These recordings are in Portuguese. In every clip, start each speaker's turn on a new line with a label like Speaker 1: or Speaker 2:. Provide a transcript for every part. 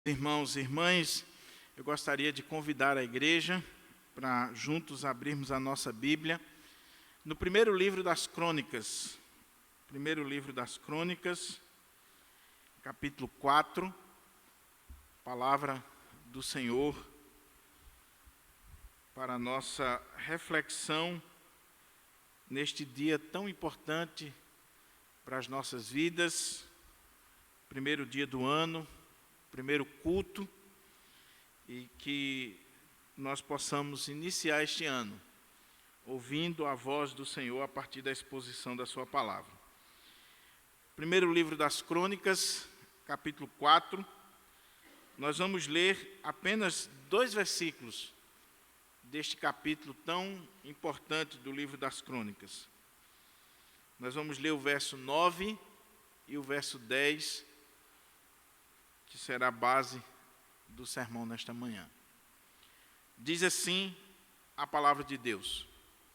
Speaker 1: Irmãos e irmãs, eu gostaria de convidar a igreja para juntos abrirmos a nossa Bíblia no primeiro livro das Crônicas. Capítulo 4, palavra do Senhor para a nossa reflexão neste dia tão importante para as nossas vidas, primeiro dia do ano, primeiro culto, e que nós possamos iniciar este ano ouvindo a voz do Senhor a partir da exposição da sua palavra. Primeiro livro das Crônicas, capítulo 4, nós vamos ler apenas 2 versículos deste capítulo tão importante do livro das Crônicas. Nós vamos ler o verso 9 e o verso 10, que será a base do sermão nesta manhã. Diz assim a palavra de Deus.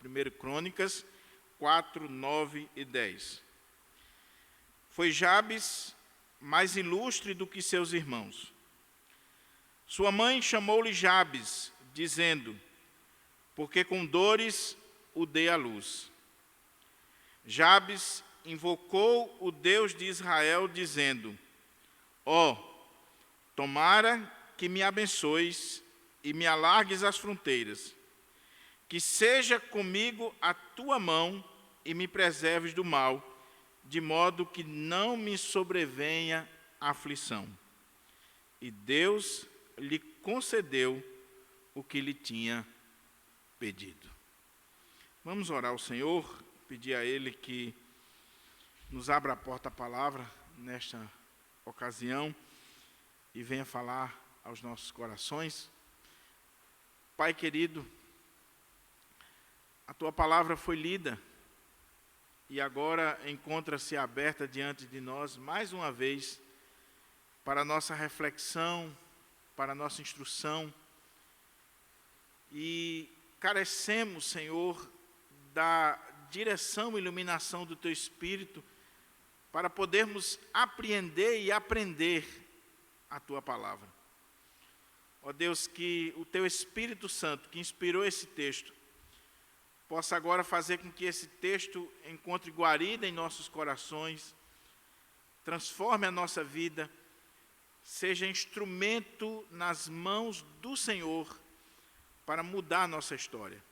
Speaker 1: 1 Crônicas 4, 9 e 10. Foi Jabes mais ilustre do que seus irmãos. Sua mãe chamou-lhe Jabes, dizendo, porque com dores o dei à luz. Jabes invocou o Deus de Israel, dizendo, tomara que me abençoes e me alargues as fronteiras, que seja comigo a tua mão e me preserves do mal, de modo que não me sobrevenha aflição. E Deus lhe concedeu o que lhe tinha pedido. Vamos orar ao Senhor, pedir a Ele que nos abra a porta à palavra nesta ocasião, e venha falar aos nossos corações. Pai querido, a Tua palavra foi lida e agora encontra-se aberta diante de nós mais uma vez para a nossa reflexão, para a nossa instrução. E carecemos, Senhor, da direção e iluminação do Teu Espírito para podermos apreender e aprender a Tua palavra. Ó Deus, que o Teu Espírito Santo, que inspirou esse texto, possa agora fazer com que esse texto encontre guarida em nossos corações, transforme a nossa vida, seja instrumento nas mãos do Senhor para mudar a nossa história.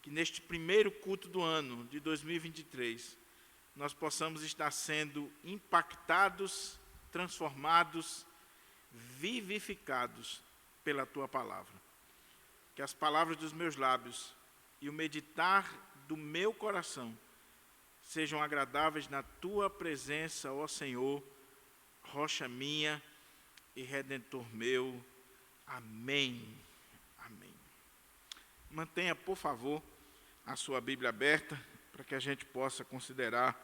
Speaker 1: Que neste primeiro culto do ano de 2023, nós possamos estar sendo impactados, transformados, vivificados pela Tua palavra. Que as palavras dos meus lábios e o meditar do meu coração sejam agradáveis na Tua presença, ó Senhor, rocha minha e redentor meu. Amém. Amém. Mantenha, por favor, a sua Bíblia aberta para que a gente possa considerar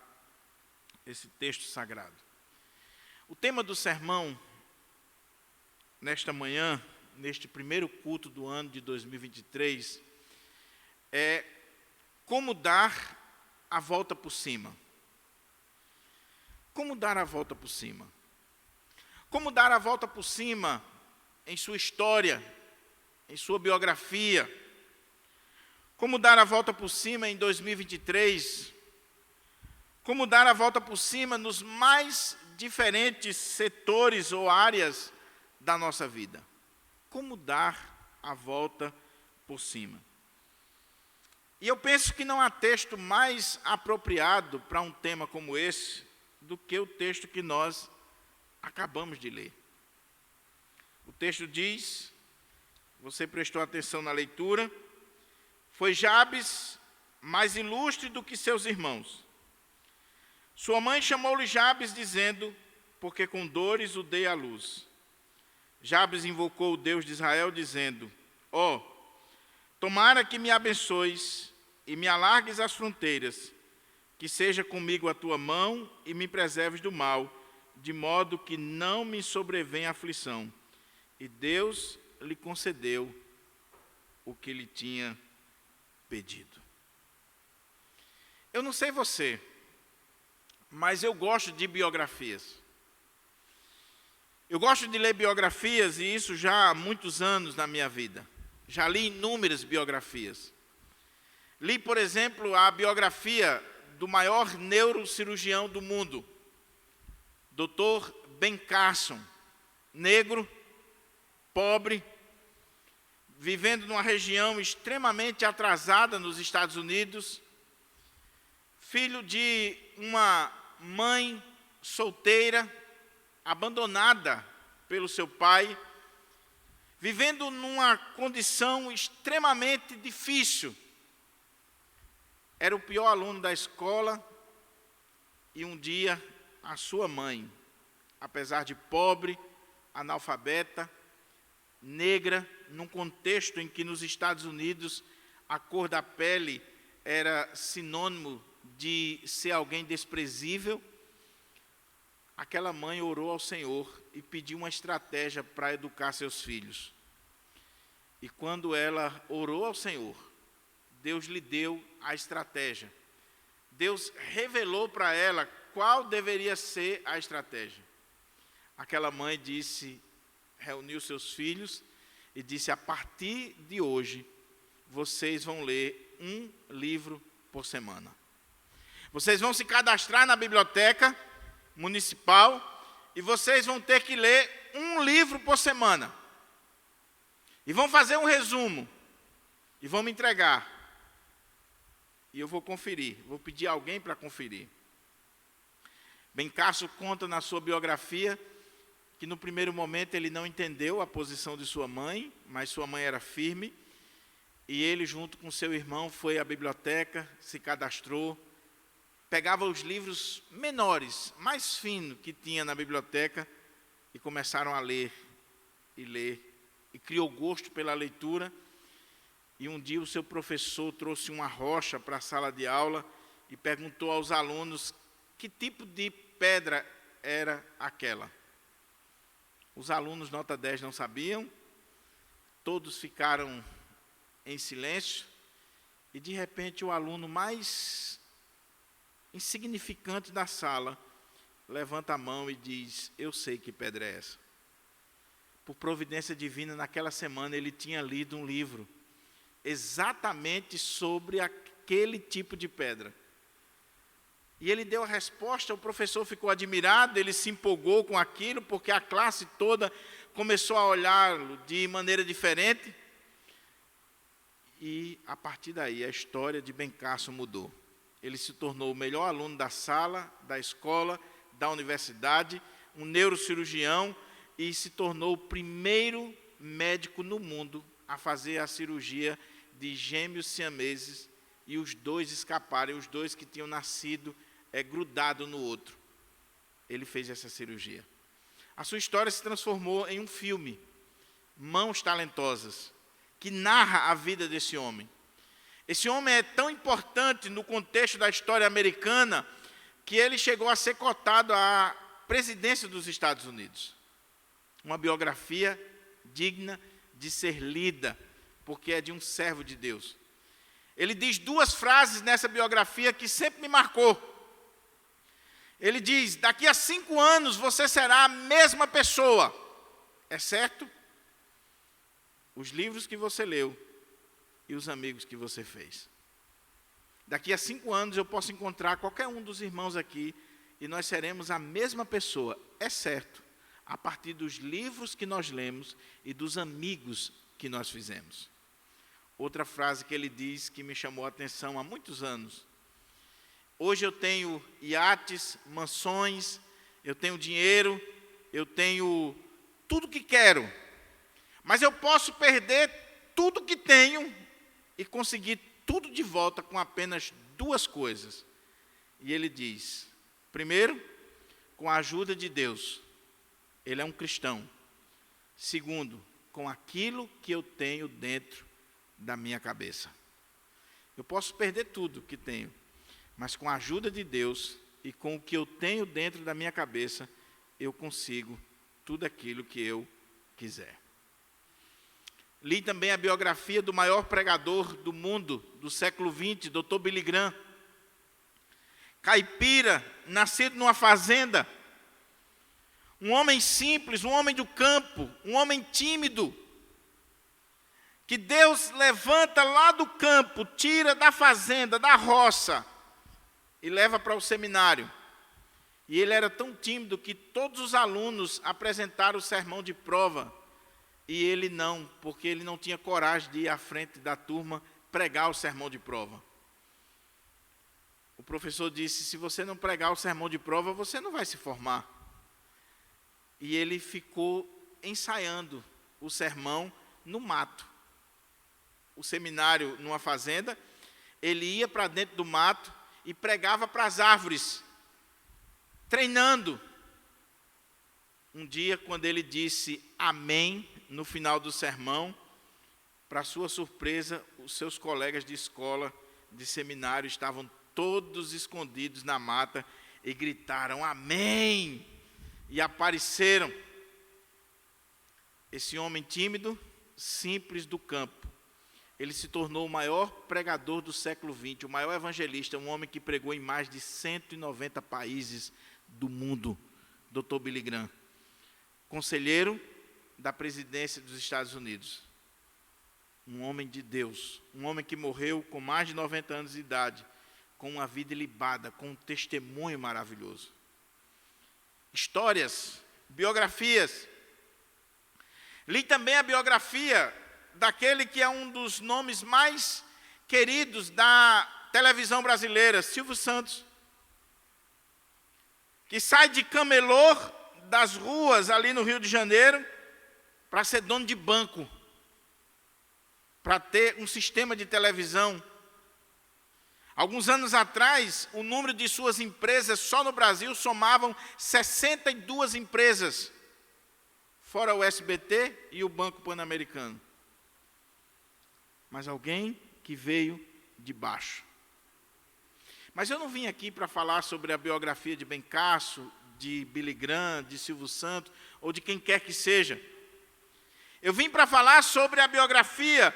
Speaker 1: esse texto sagrado. O tema do sermão, nesta manhã, neste primeiro culto do ano de 2023, é como dar a volta por cima. Como dar a volta por cima? Como dar a volta por cima em sua história, em sua biografia? Como dar a volta por cima em 2023? Como dar a volta por cima nos mais diferentes setores ou áreas da nossa vida? Como dar a volta por cima? E eu penso que não há texto mais apropriado para um tema como esse do que o texto que nós acabamos de ler. O texto diz, você prestou atenção na leitura, foi Jabes mais ilustre do que seus irmãos. Sua mãe chamou-lhe Jabes, dizendo, porque com dores o dei à luz. Jabes invocou o Deus de Israel, dizendo, tomara que me abençoes e me alargues as fronteiras, que seja comigo a tua mão e me preserves do mal, de modo que não me sobrevenha aflição. E Deus lhe concedeu o que lhe tinha pedido. Eu não sei você, mas eu gosto de biografias. Eu gosto de ler biografias, e isso já há muitos anos na minha vida. Já li inúmeras biografias. Li, por exemplo, a biografia do maior neurocirurgião do mundo, Dr. Ben Carson, negro, pobre, vivendo numa região extremamente atrasada nos Estados Unidos, filho de uma mãe solteira, abandonada pelo seu pai, vivendo numa condição extremamente difícil. Era o pior aluno da escola e um dia a sua mãe, apesar de pobre, analfabeta, negra, num contexto em que nos Estados Unidos a cor da pele era sinônimo de ser alguém desprezível, aquela mãe orou ao Senhor e pediu uma estratégia para educar seus filhos. E quando ela orou ao Senhor, Deus lhe deu a estratégia. Deus revelou para ela qual deveria ser a estratégia. Aquela mãe reuniu seus filhos e disse: a partir de hoje, vocês vão ler um livro por semana. Vocês vão se cadastrar na biblioteca municipal e vocês vão ter que ler um livro por semana. E vão fazer um resumo. E vão me entregar. E eu vou conferir. Vou pedir a alguém para conferir. Ben Carson conta na sua biografia que no primeiro momento ele não entendeu a posição de sua mãe, mas sua mãe era firme. E ele, junto com seu irmão, foi à biblioteca, se cadastrou, pegava os livros menores, mais finos que tinha na biblioteca e começaram a ler, e criou gosto pela leitura. E um dia o seu professor trouxe uma rocha para a sala de aula e perguntou aos alunos que tipo de pedra era aquela. Os alunos nota 10 não sabiam, todos ficaram em silêncio, e de repente o aluno mais insignificante da sala levanta a mão e diz: eu sei que pedra é essa. Por providência divina, naquela semana ele tinha lido um livro exatamente sobre aquele tipo de pedra. E ele deu a resposta, o professor ficou admirado, ele se empolgou com aquilo, porque a classe toda começou a olhá-lo de maneira diferente. E, a partir daí, a história de Ben Carson mudou. Ele se tornou o melhor aluno da sala, da escola, da universidade, um neurocirurgião, e se tornou o primeiro médico no mundo a fazer a cirurgia de gêmeos siameses e os dois escaparem, os dois que tinham nascido grudado no outro. Ele fez essa cirurgia. A sua história se transformou em um filme, Mãos Talentosas, que narra a vida desse homem. Esse homem é tão importante no contexto da história americana que ele chegou a ser cotado à presidência dos Estados Unidos. Uma biografia digna de ser lida, porque é de um servo de Deus. Ele diz duas frases nessa biografia que sempre me marcou. Ele diz: daqui a 5 anos você será a mesma pessoa, exceto os livros que você leu e os amigos que você fez. Daqui a 5 anos eu posso encontrar qualquer um dos irmãos aqui e nós seremos a mesma pessoa, exceto a partir dos livros que nós lemos e dos amigos que nós fizemos. Outra frase que ele diz que me chamou a atenção há muitos anos: hoje eu tenho iates, mansões, eu tenho dinheiro, eu tenho tudo que quero, mas eu posso perder tudo que tenho e conseguir tudo de volta com apenas 2 coisas. E ele diz: primeiro, com a ajuda de Deus, ele é um cristão. Segundo, com aquilo que eu tenho dentro da minha cabeça. Eu posso perder tudo que tenho, mas com a ajuda de Deus e com o que eu tenho dentro da minha cabeça, eu consigo tudo aquilo que eu quiser. Li também a biografia do maior pregador do mundo, do século XX, Dr. Billy Graham. Caipira, nascido numa fazenda. Um homem simples, um homem do campo, um homem tímido, que Deus levanta lá do campo, tira da fazenda, da roça, e leva para o seminário. E ele era tão tímido que todos os alunos apresentaram o sermão de prova, e ele não, porque ele não tinha coragem de ir à frente da turma pregar o sermão de prova. O professor disse: se você não pregar o sermão de prova, você não vai se formar. E ele ficou ensaiando o sermão no mato. O seminário numa fazenda, ele ia para dentro do mato e pregava para as árvores, treinando. Um dia, quando ele disse amém no final do sermão, para sua surpresa, os seus colegas de escola, de seminário, estavam todos escondidos na mata e gritaram amém, e apareceram. Esse homem tímido, simples do campo, ele se tornou o maior pregador do século XX, o maior evangelista, um homem que pregou em mais de 190 países do mundo, Dr. Billy Graham, conselheiro da presidência dos Estados Unidos. Um homem de Deus, um homem que morreu com mais de 90 anos de idade, com uma vida ilibada, com um testemunho maravilhoso. Histórias, biografias. Li também a biografia daquele que é um dos nomes mais queridos da televisão brasileira, Silvio Santos, que sai de camelô das ruas ali no Rio de Janeiro para ser dono de banco, para ter um sistema de televisão. Alguns anos atrás, o número de suas empresas só no Brasil somavam 62 empresas, fora o SBT e o Banco Pan-Americano. Mas alguém que veio de baixo. Mas eu não vim aqui para falar sobre a biografia de Bencasso, de Billy Graham, de Silvio Santos, ou de quem quer que seja. Eu vim para falar sobre a biografia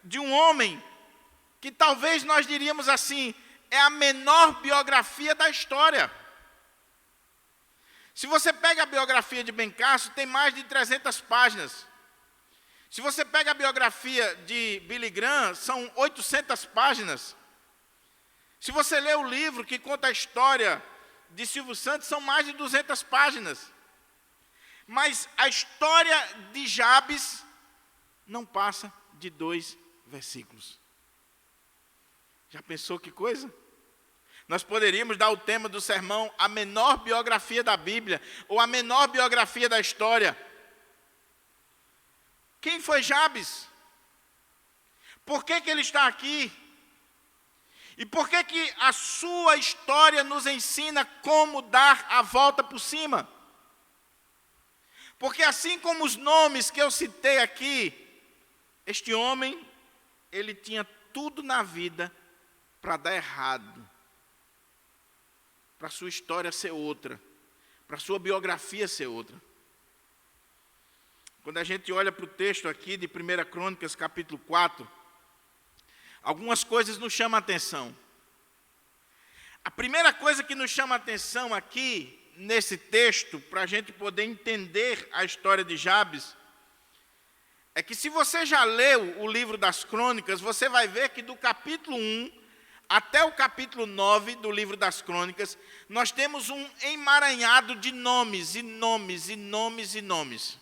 Speaker 1: de um homem que talvez nós diríamos assim, é a menor biografia da história. Se você pega a biografia de Bencasso, tem mais de 300 páginas. Se você pega a biografia de Billy Graham, são 800 páginas. Se você lê o livro que conta a história de Silvio Santos, são mais de 200 páginas. Mas a história de Jabes não passa de 2 versículos. Já pensou que coisa? Nós poderíamos dar o tema do sermão, a menor biografia da Bíblia, ou a menor biografia da história. Quem foi Jabes? Por que ele está aqui? E por que a sua história nos ensina como dar a volta por cima? Porque assim como os nomes que eu citei aqui, este homem, ele tinha tudo na vida para dar errado, para a sua história ser outra, para a sua biografia ser outra. Quando a gente olha para o texto aqui de 1 Crônicas, capítulo 4, algumas coisas nos chamam a atenção. A primeira coisa que nos chama a atenção aqui, nesse texto, para a gente poder entender a história de Jabes, é que se você já leu o livro das Crônicas, você vai ver que do capítulo 1 até o capítulo 9 do livro das Crônicas, nós temos um emaranhado de nomes, e nomes, e nomes, e nomes.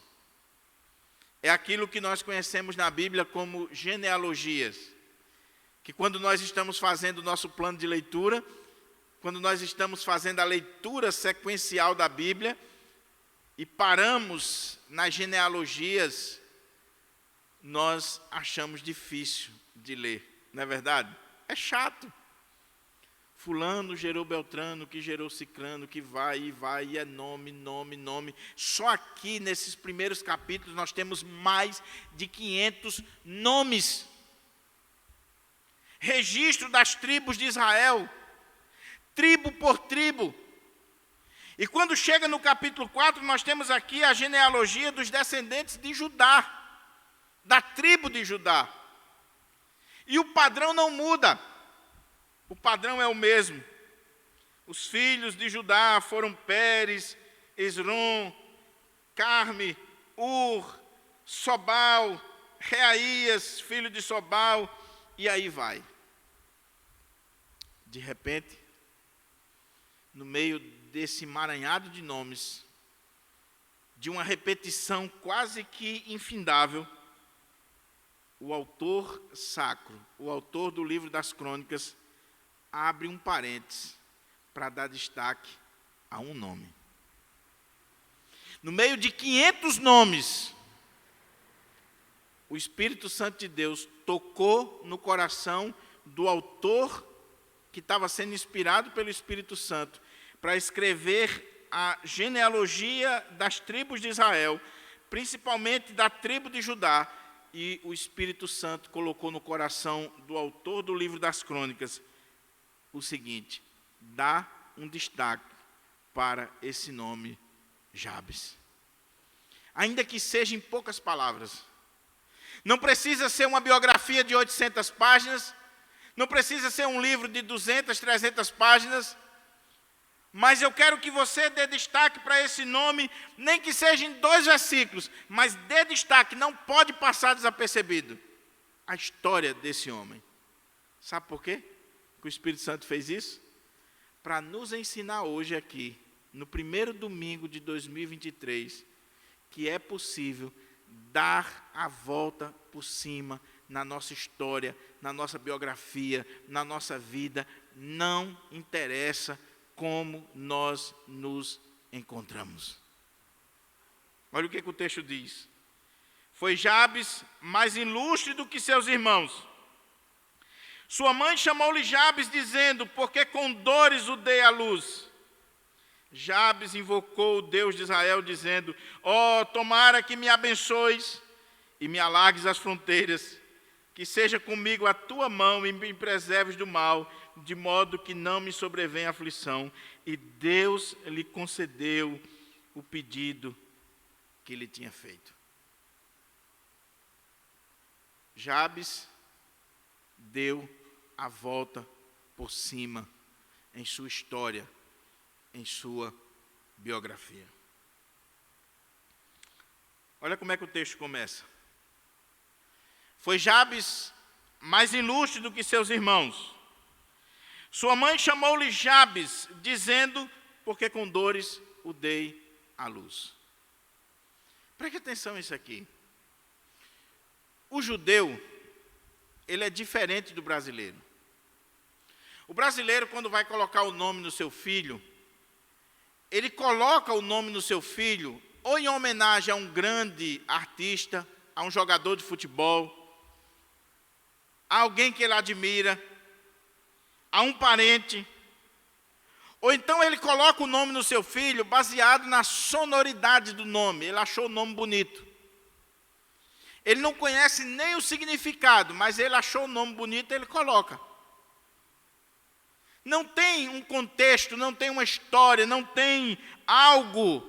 Speaker 1: É aquilo que nós conhecemos na Bíblia como genealogias. Que quando nós estamos fazendo o nosso plano de leitura, quando nós estamos fazendo a leitura sequencial da Bíblia, e paramos nas genealogias, nós achamos difícil de ler, não é verdade? É chato. Fulano gerou Beltrano, que gerou Cicrano, que vai, e é nome, nome, nome. Só aqui, nesses primeiros capítulos, nós temos mais de 500 nomes. Registro das tribos de Israel, tribo por tribo. E quando chega no capítulo 4, nós temos aqui a genealogia dos descendentes de Judá, da tribo de Judá. E o padrão não muda. O padrão é o mesmo. Os filhos de Judá foram Pérez, Esrom, Carme, Ur, Sobal, Reaías, filho de Sobal, e aí vai. De repente, no meio desse emaranhado de nomes, de uma repetição quase que infindável, o autor sacro, o autor do livro das Crônicas, abre um parênteses para dar destaque a um nome. No meio de 500 nomes, o Espírito Santo de Deus tocou no coração do autor que estava sendo inspirado pelo Espírito Santo para escrever a genealogia das tribos de Israel, principalmente da tribo de Judá, e o Espírito Santo colocou no coração do autor do livro das Crônicas o seguinte: dá um destaque para esse nome Jabes. Ainda que seja em poucas palavras. Não precisa ser uma biografia de 800 páginas, não precisa ser um livro de 200, 300 páginas, mas eu quero que você dê destaque para esse nome, nem que seja em 2 versículos, mas dê destaque, não pode passar desapercebido a história desse homem. Sabe por quê que o Espírito Santo fez isso? Para nos ensinar hoje aqui, no primeiro domingo de 2023, que é possível dar a volta por cima na nossa história, na nossa biografia, na nossa vida. Não interessa como nós nos encontramos. Olha o que o texto diz. Foi Jabes mais ilustre do que seus irmãos. Sua mãe chamou-lhe Jabes, dizendo: porque com dores o dei à luz. Jabes invocou o Deus de Israel, dizendo: ó, tomara que me abençoes e me alargues as fronteiras, que seja comigo a tua mão e me preserves do mal, de modo que não me sobrevenha aflição. E Deus lhe concedeu o pedido que lhe tinha feito. Jabes deu a volta por cima em sua história, em sua biografia. Olha como é que o texto começa. Foi Jabes mais ilustre do que seus irmãos. Sua mãe chamou-lhe Jabes, dizendo: porque com dores o dei à luz. Preste atenção nisso aqui. O judeu, ele é diferente do brasileiro. O brasileiro, quando vai colocar o nome no seu filho, ele coloca o nome no seu filho ou em homenagem a um grande artista, a um jogador de futebol, a alguém que ele admira, a um parente, ou então ele coloca o nome no seu filho baseado na sonoridade do nome. Ele achou o nome bonito. Ele não conhece nem o significado, mas ele achou o nome bonito e ele coloca. Não tem um contexto, não tem uma história, não tem algo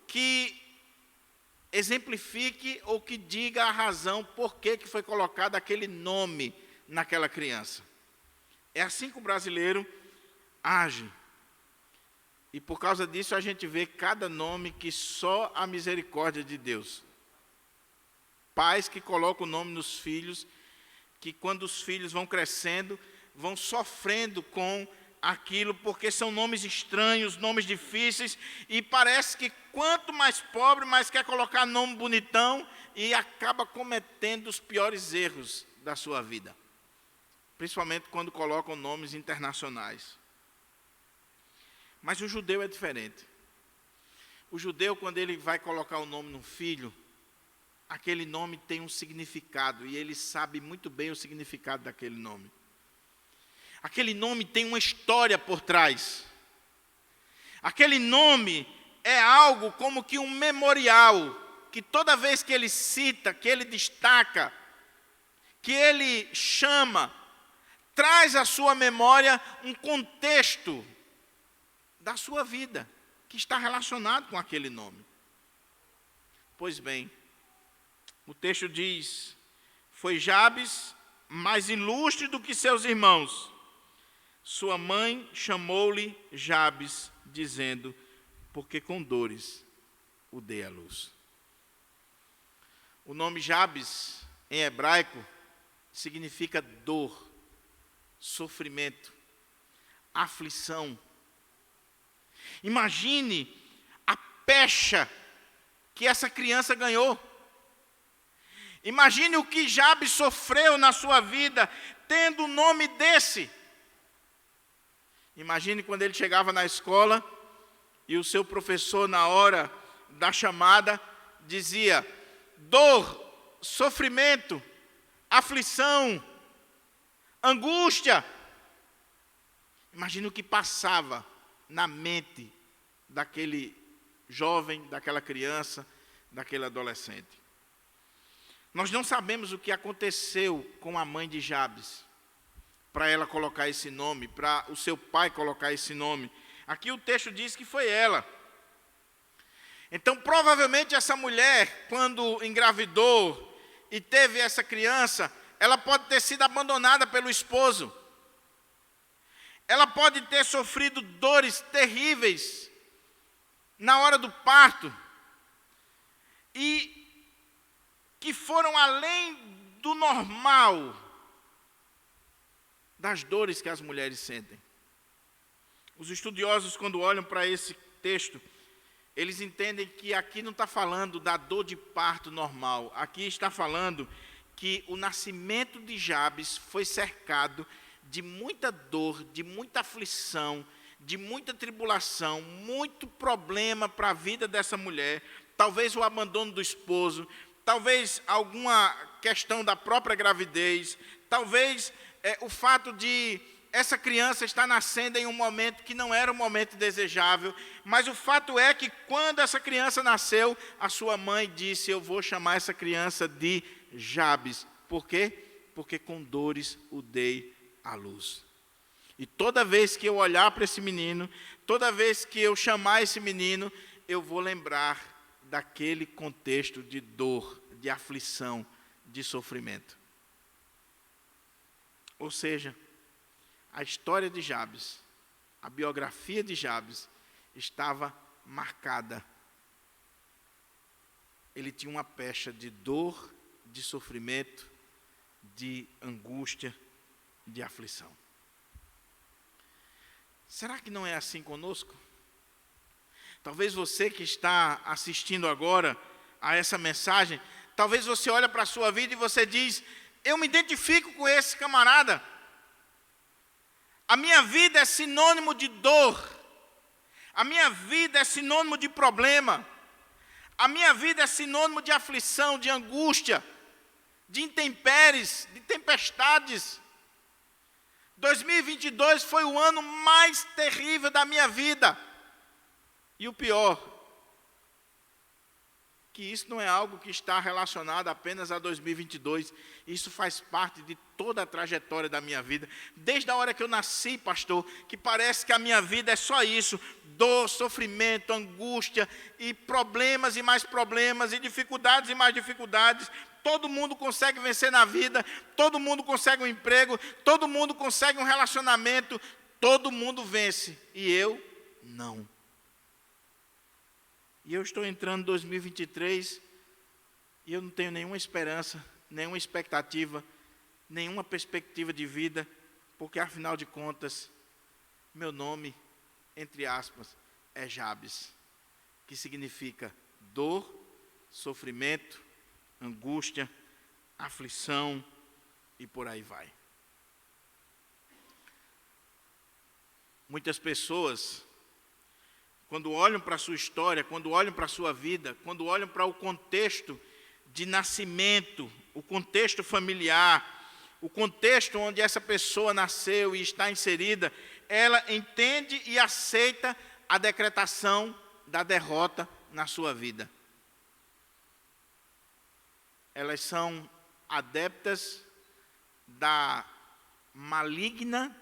Speaker 1: que exemplifique ou que diga a razão por que foi colocado aquele nome naquela criança. É assim que o brasileiro age. E por causa disso a gente vê cada nome que só a misericórdia de Deus. Pais que colocam o nome nos filhos, que quando os filhos vão crescendo, vão sofrendo com aquilo, porque são nomes estranhos, nomes difíceis, e parece que quanto mais pobre, mais quer colocar nome bonitão, e acaba cometendo os piores erros da sua vida. Principalmente quando colocam nomes internacionais. Mas o judeu é diferente. O judeu, quando ele vai colocar o nome no filho, aquele nome tem um significado, e ele sabe muito bem o significado daquele nome. Aquele nome tem uma história por trás. Aquele nome é algo como que um memorial, que toda vez que ele cita, que ele destaca, que ele chama, traz à sua memória um contexto da sua vida, que está relacionado com aquele nome. Pois bem, o texto diz: foi Jabes mais ilustre do que seus irmãos. Sua mãe chamou-lhe Jabes, dizendo: porque com dores o dei à luz. O nome Jabes, em hebraico, significa dor, sofrimento, aflição. Imagine a pecha que essa criança ganhou. Imagine o que Jabes sofreu na sua vida, tendo um nome desse. Imagine quando ele chegava na escola e o seu professor, na hora da chamada, dizia: dor, sofrimento, aflição, angústia. Imagine o que passava na mente daquele jovem, daquela criança, daquele adolescente. Nós não sabemos o que aconteceu com a mãe de Jabes, para ela colocar esse nome, para o seu pai colocar esse nome. Aqui o texto diz que foi ela. Então, provavelmente essa mulher, quando engravidou e teve essa criança, ela pode ter sido abandonada pelo esposo. Ela pode ter sofrido dores terríveis na hora do parto, e que foram além do normal das dores que as mulheres sentem. Os estudiosos, quando olham para esse texto, eles entendem que aqui não está falando da dor de parto normal. Aqui está falando que o nascimento de Jabes foi cercado de muita dor, de muita aflição, de muita tribulação, muito problema para a vida dessa mulher. Talvez o abandono do esposo, talvez alguma questão da própria gravidez, talvez o fato de essa criança estar nascendo em um momento que não era um momento desejável, mas o fato é que quando essa criança nasceu, a sua mãe disse: eu vou chamar essa criança de Jabes. Por quê? Porque com dores o dei à luz. E toda vez que eu olhar para esse menino, toda vez que eu chamar esse menino, eu vou lembrar daquele contexto de dor, de aflição, de sofrimento. Ou seja, a história de Jabes, a biografia de Jabes, estava marcada. Ele tinha uma pecha de dor, de sofrimento, de angústia, de aflição. Será que não é assim conosco? Talvez você que está assistindo agora a essa mensagem, talvez você olhe para a sua vida e você diz: eu me identifico com esse camarada. A minha vida é sinônimo de dor. A minha vida é sinônimo de problema. A minha vida é sinônimo de aflição, de angústia, de intempéries, de tempestades. 2022 foi o ano mais terrível da minha vida. E o pior, que isso não é algo que está relacionado apenas a 2022. Isso faz parte de toda a trajetória da minha vida. Desde a hora que eu nasci, pastor, que parece que a minha vida é só isso: dor, sofrimento, angústia, e problemas e mais problemas, e dificuldades e mais dificuldades. Todo mundo consegue vencer na vida, todo mundo consegue um emprego, todo mundo consegue um relacionamento, todo mundo vence, e eu não. E eu estou entrando em 2023 e eu não tenho nenhuma esperança, nenhuma expectativa, nenhuma perspectiva de vida, porque afinal de contas, meu nome, entre aspas, é Jabes, que significa dor, sofrimento, angústia, aflição e por aí vai. Muitas pessoas, quando olham para a sua história, quando olham para a sua vida, quando olham para o contexto de nascimento, o contexto familiar, o contexto onde essa pessoa nasceu e está inserida, ela entende e aceita a decretação da derrota na sua vida. Elas são adeptas da maligna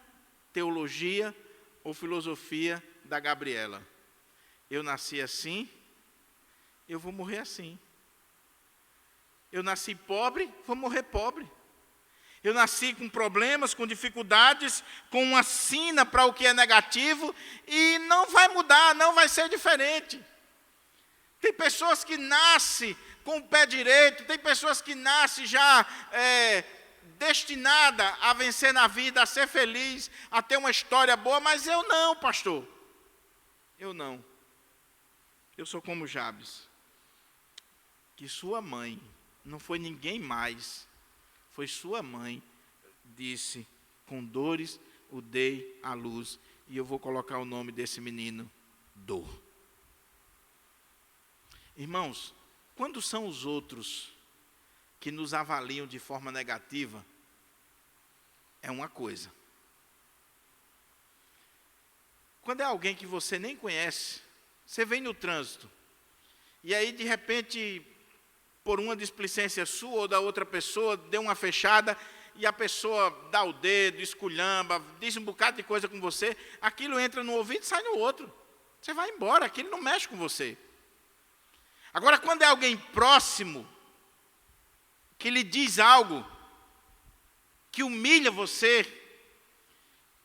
Speaker 1: teologia ou filosofia da Gabriela. Eu nasci assim, eu vou morrer assim. Eu nasci pobre, vou morrer pobre. Eu nasci com problemas, com dificuldades, com uma sina para o que é negativo, e não vai mudar, não vai ser diferente. Tem pessoas que nascem com o pé direito, tem pessoas que nascem já destinada a vencer na vida, a ser feliz, a ter uma história boa, mas eu não, pastor. Eu não. Eu sou como Jabes, que sua mãe, não foi ninguém mais, foi sua mãe, disse, com dores o dei à luz, e eu vou colocar o nome desse menino, Dor. Irmãos, quando são os outros que nos avaliam de forma negativa, é uma coisa. Quando é alguém que você nem conhece, você vem no trânsito, e aí de repente, por uma displicência sua ou da outra pessoa, deu uma fechada, e a pessoa dá o dedo, esculhamba, diz um bocado de coisa com você, aquilo entra no ouvido e sai no outro. Você vai embora, aquilo não mexe com você. Agora, quando é alguém próximo, que lhe diz algo, que humilha você,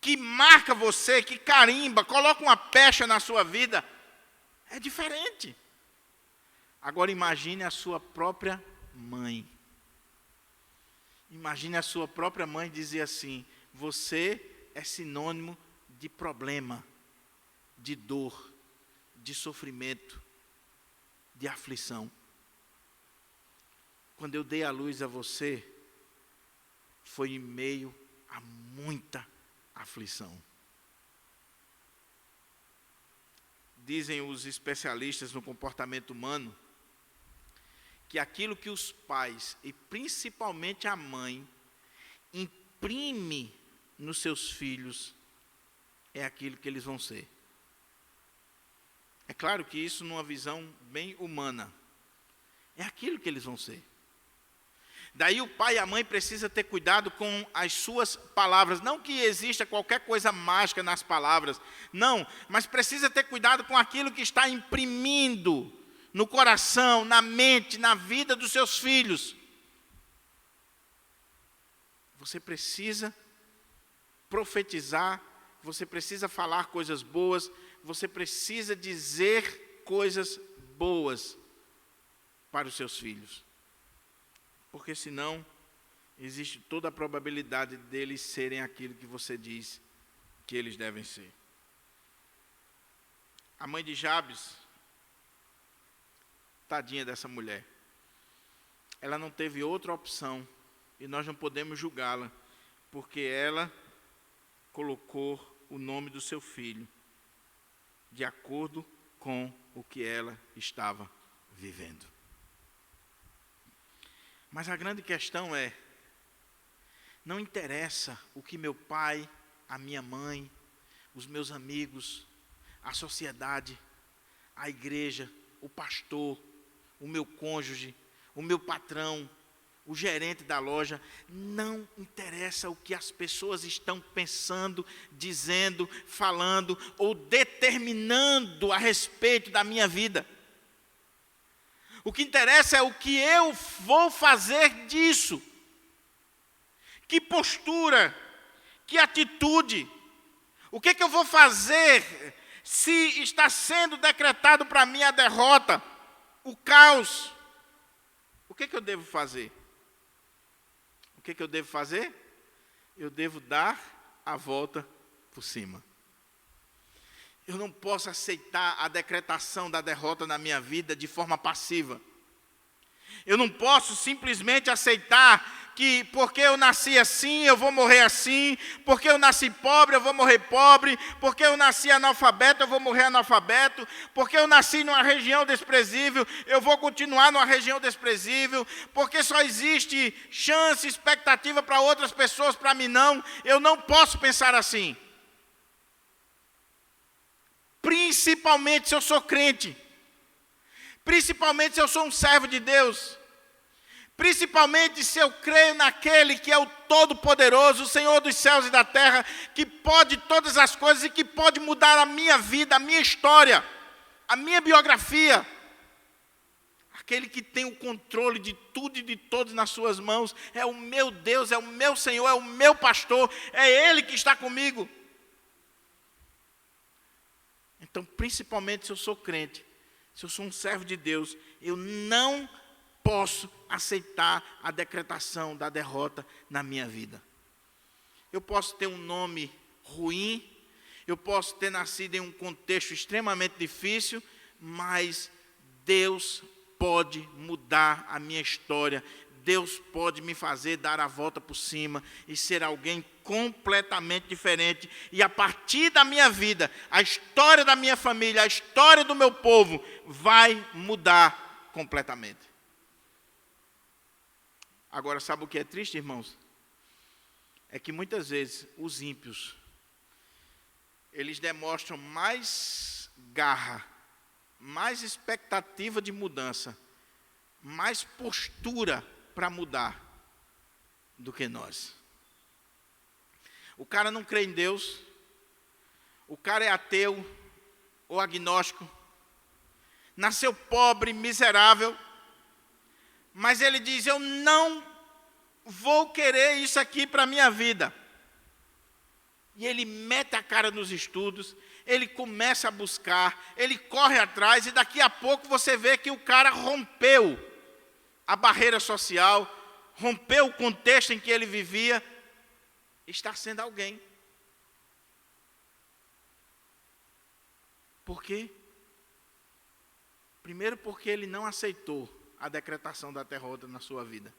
Speaker 1: que marca você, que carimba, coloca uma pecha na sua vida, é diferente. Agora imagine a sua própria mãe. Imagine a sua própria mãe dizer assim, você é sinônimo de problema, de dor, de sofrimento, de aflição. Quando eu dei a luz a você, foi em meio a muita aflição. Dizem os especialistas no comportamento humano, que aquilo que os pais, e principalmente a mãe, imprime nos seus filhos, é aquilo que eles vão ser. É claro que isso numa visão bem humana. É aquilo que eles vão ser. Daí o pai e a mãe precisam ter cuidado com as suas palavras. Não que exista qualquer coisa mágica nas palavras. Não, mas precisa ter cuidado com aquilo que está imprimindo no coração, na mente, na vida dos seus filhos. Você precisa profetizar, você precisa falar coisas boas, você precisa dizer coisas boas para os seus filhos. Porque senão, existe toda a probabilidade deles serem aquilo que você diz que eles devem ser. A mãe de Jabes, tadinha dessa mulher, ela não teve outra opção, e nós não podemos julgá-la, porque ela colocou o nome do seu filho de acordo com o que ela estava vivendo. Mas a grande questão é, não interessa o que meu pai, a minha mãe, os meus amigos, a sociedade, a igreja, o pastor, o meu cônjuge, o meu patrão, o gerente da loja, não interessa o que as pessoas estão pensando, dizendo, falando ou determinando a respeito da minha vida. O que interessa é o que eu vou fazer disso. Que postura, que atitude, o que eu vou fazer se está sendo decretado para mim a derrota, o caos. O que eu devo fazer? O que eu devo fazer? Eu devo dar a volta por cima. Eu não posso aceitar a decretação da derrota na minha vida de forma passiva. Eu não posso simplesmente aceitar que porque eu nasci assim, eu vou morrer assim, porque eu nasci pobre, eu vou morrer pobre, porque eu nasci analfabeto, eu vou morrer analfabeto, porque eu nasci numa região desprezível, eu vou continuar numa região desprezível, porque só existe chance, expectativa para outras pessoas, para mim não. Eu não posso pensar assim. Principalmente se eu sou crente, principalmente se eu sou um servo de Deus, principalmente se eu creio naquele que é o Todo-Poderoso, o Senhor dos céus e da terra, que pode todas as coisas e que pode mudar a minha vida, a minha história, a minha biografia. Aquele que tem o controle de tudo e de todos nas suas mãos, é o meu Deus, é o meu Senhor, é o meu pastor, é Ele que está comigo. Então, principalmente se eu sou crente, se eu sou um servo de Deus, eu não posso aceitar a decretação da derrota na minha vida. Eu posso ter um nome ruim, eu posso ter nascido em um contexto extremamente difícil, mas Deus pode mudar a minha história. Deus pode me fazer dar a volta por cima e ser alguém completamente diferente. E a partir da minha vida, a história da minha família, a história do meu povo vai mudar completamente. Agora, sabe o que é triste, irmãos? É que muitas vezes os ímpios, eles demonstram mais garra, mais expectativa de mudança, mais postura para mudar do que nós. O cara não crê em Deus, o cara é ateu ou agnóstico, nasceu pobre, miserável, mas ele diz: eu não vou querer isso aqui para a minha vida. E ele mete a cara nos estudos, ele começa a buscar, ele corre atrás, e daqui a pouco você vê que o cara rompeu a barreira social, rompeu o contexto em que ele vivia, está sendo alguém. Por quê? Primeiro, porque ele não aceitou a decretação da derrota na sua vida.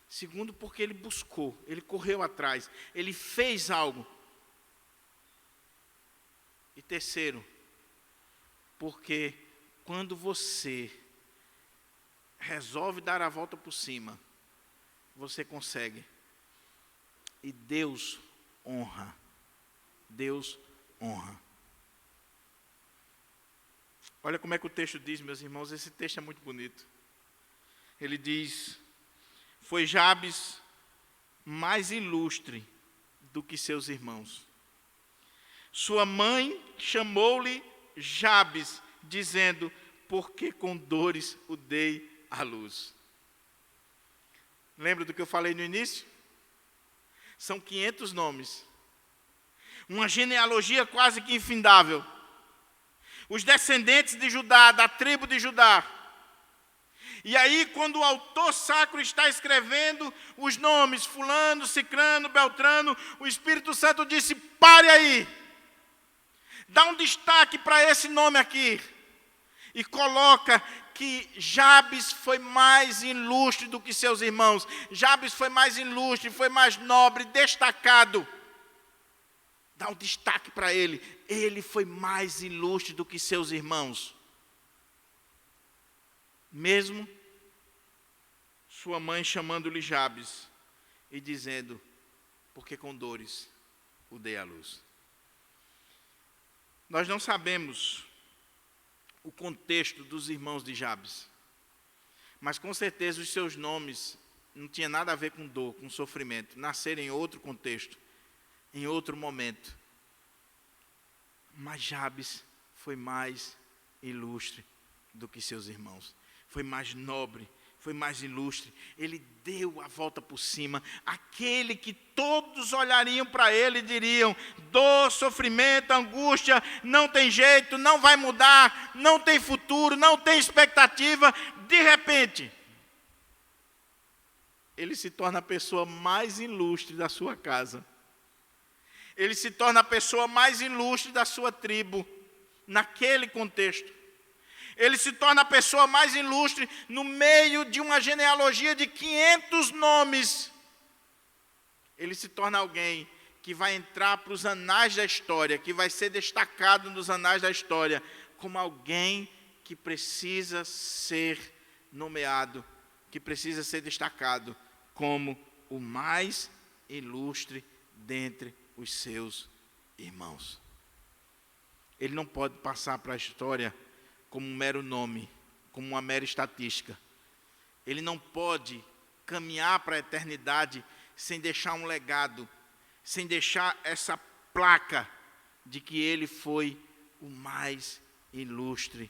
Speaker 1: Segundo, porque ele buscou, ele correu atrás, ele fez algo. E terceiro, porque quando você resolve dar a volta por cima, você consegue. E Deus honra. Deus honra. Olha como é que o texto diz, meus irmãos, esse texto é muito bonito. Ele diz: foi Jabes mais ilustre do que seus irmãos. Sua mãe chamou-lhe Jabes, dizendo: porque com dores o dei à luz. Lembra do que eu falei no início? São 500 nomes. Uma genealogia quase que infindável. Os descendentes de Judá, da tribo de Judá. E aí, quando o autor sacro está escrevendo os nomes, fulano, cicrano, beltrano, o Espírito Santo disse: pare aí. Dá um destaque para esse nome aqui. E coloca que Jabes foi mais ilustre do que seus irmãos. Jabes foi mais ilustre, foi mais nobre, destacado. Dá um destaque para ele. Ele foi mais ilustre do que seus irmãos. Mesmo sua mãe chamando-lhe Jabes e dizendo: porque com dores o dei à luz. Nós não sabemos o contexto dos irmãos de Jabes, mas com certeza os seus nomes não tinham nada a ver com dor, com sofrimento. Nasceram em outro contexto, em outro momento. Mas Jabes foi mais ilustre do que seus irmãos. Foi mais nobre, foi mais ilustre. Ele deu a volta por cima. Aquele que todos olhariam para ele e diriam: dor, sofrimento, angústia, não tem jeito, não vai mudar, não tem futuro, não tem expectativa. De repente, ele se torna a pessoa mais ilustre da sua casa. Ele se torna a pessoa mais ilustre da sua tribo, naquele contexto. Ele se torna a pessoa mais ilustre no meio de uma genealogia de 500 nomes. Ele se torna alguém que vai entrar para os anais da história, que vai ser destacado nos anais da história, como alguém que precisa ser nomeado, que precisa ser destacado como o mais ilustre dentre os seus irmãos. Ele não pode passar para a história como um mero nome, como uma mera estatística. Ele não pode caminhar para a eternidade sem deixar um legado, sem deixar essa placa de que ele foi o mais ilustre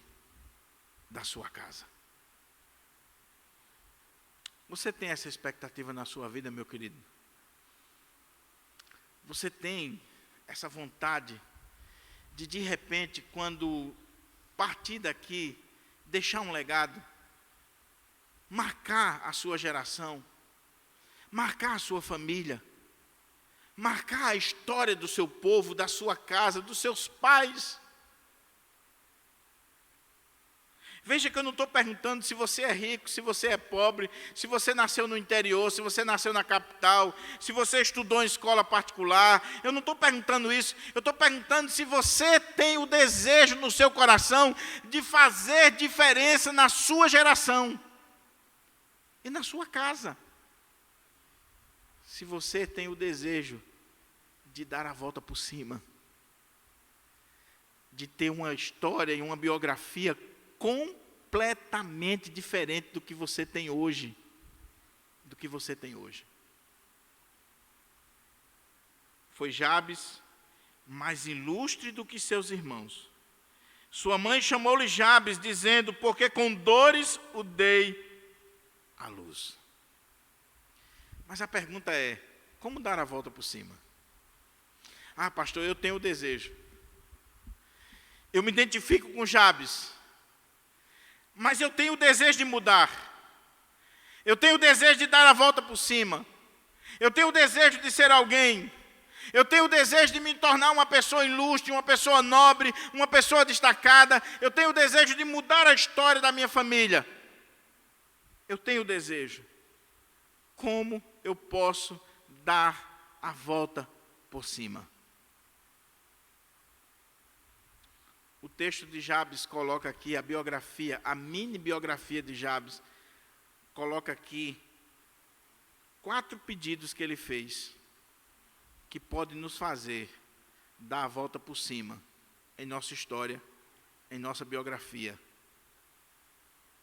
Speaker 1: da sua casa. Você tem essa expectativa na sua vida, meu querido? Você tem essa vontade de repente, quando partir daqui, deixar um legado? marcar a sua geração, marcar a sua família, marcar a história do seu povo, da sua casa, dos seus pais. Veja que eu não estou perguntando se você é rico, se você é pobre, se você nasceu no interior, se você nasceu na capital, se você estudou em escola particular. Eu não estou perguntando isso. Eu estou perguntando se você tem o desejo no seu coração de fazer diferença na sua geração e na sua casa. Se você tem o desejo de dar a volta por cima, de ter uma história e uma biografia completamente diferente do que você tem hoje. Foi Jabes mais ilustre do que seus irmãos. Sua mãe chamou-lhe Jabes, dizendo, porque com dores o dei à luz. Mas a pergunta é, como dar a volta por cima? Ah, pastor, eu tenho o desejo. Eu me identifico com Jabes. Mas eu tenho o desejo de mudar. Eu tenho o desejo de dar a volta por cima. Eu tenho o desejo de ser alguém. Eu tenho o desejo de me tornar uma pessoa ilustre, uma pessoa nobre, uma pessoa destacada. Eu tenho o desejo de mudar a história da minha família. Eu tenho o desejo. Como eu posso dar a volta por cima? O texto de Jabes coloca aqui a biografia, a mini biografia de Jabes, coloca aqui 4 pedidos que ele fez, que podem nos fazer dar a volta por cima em nossa história, em nossa biografia.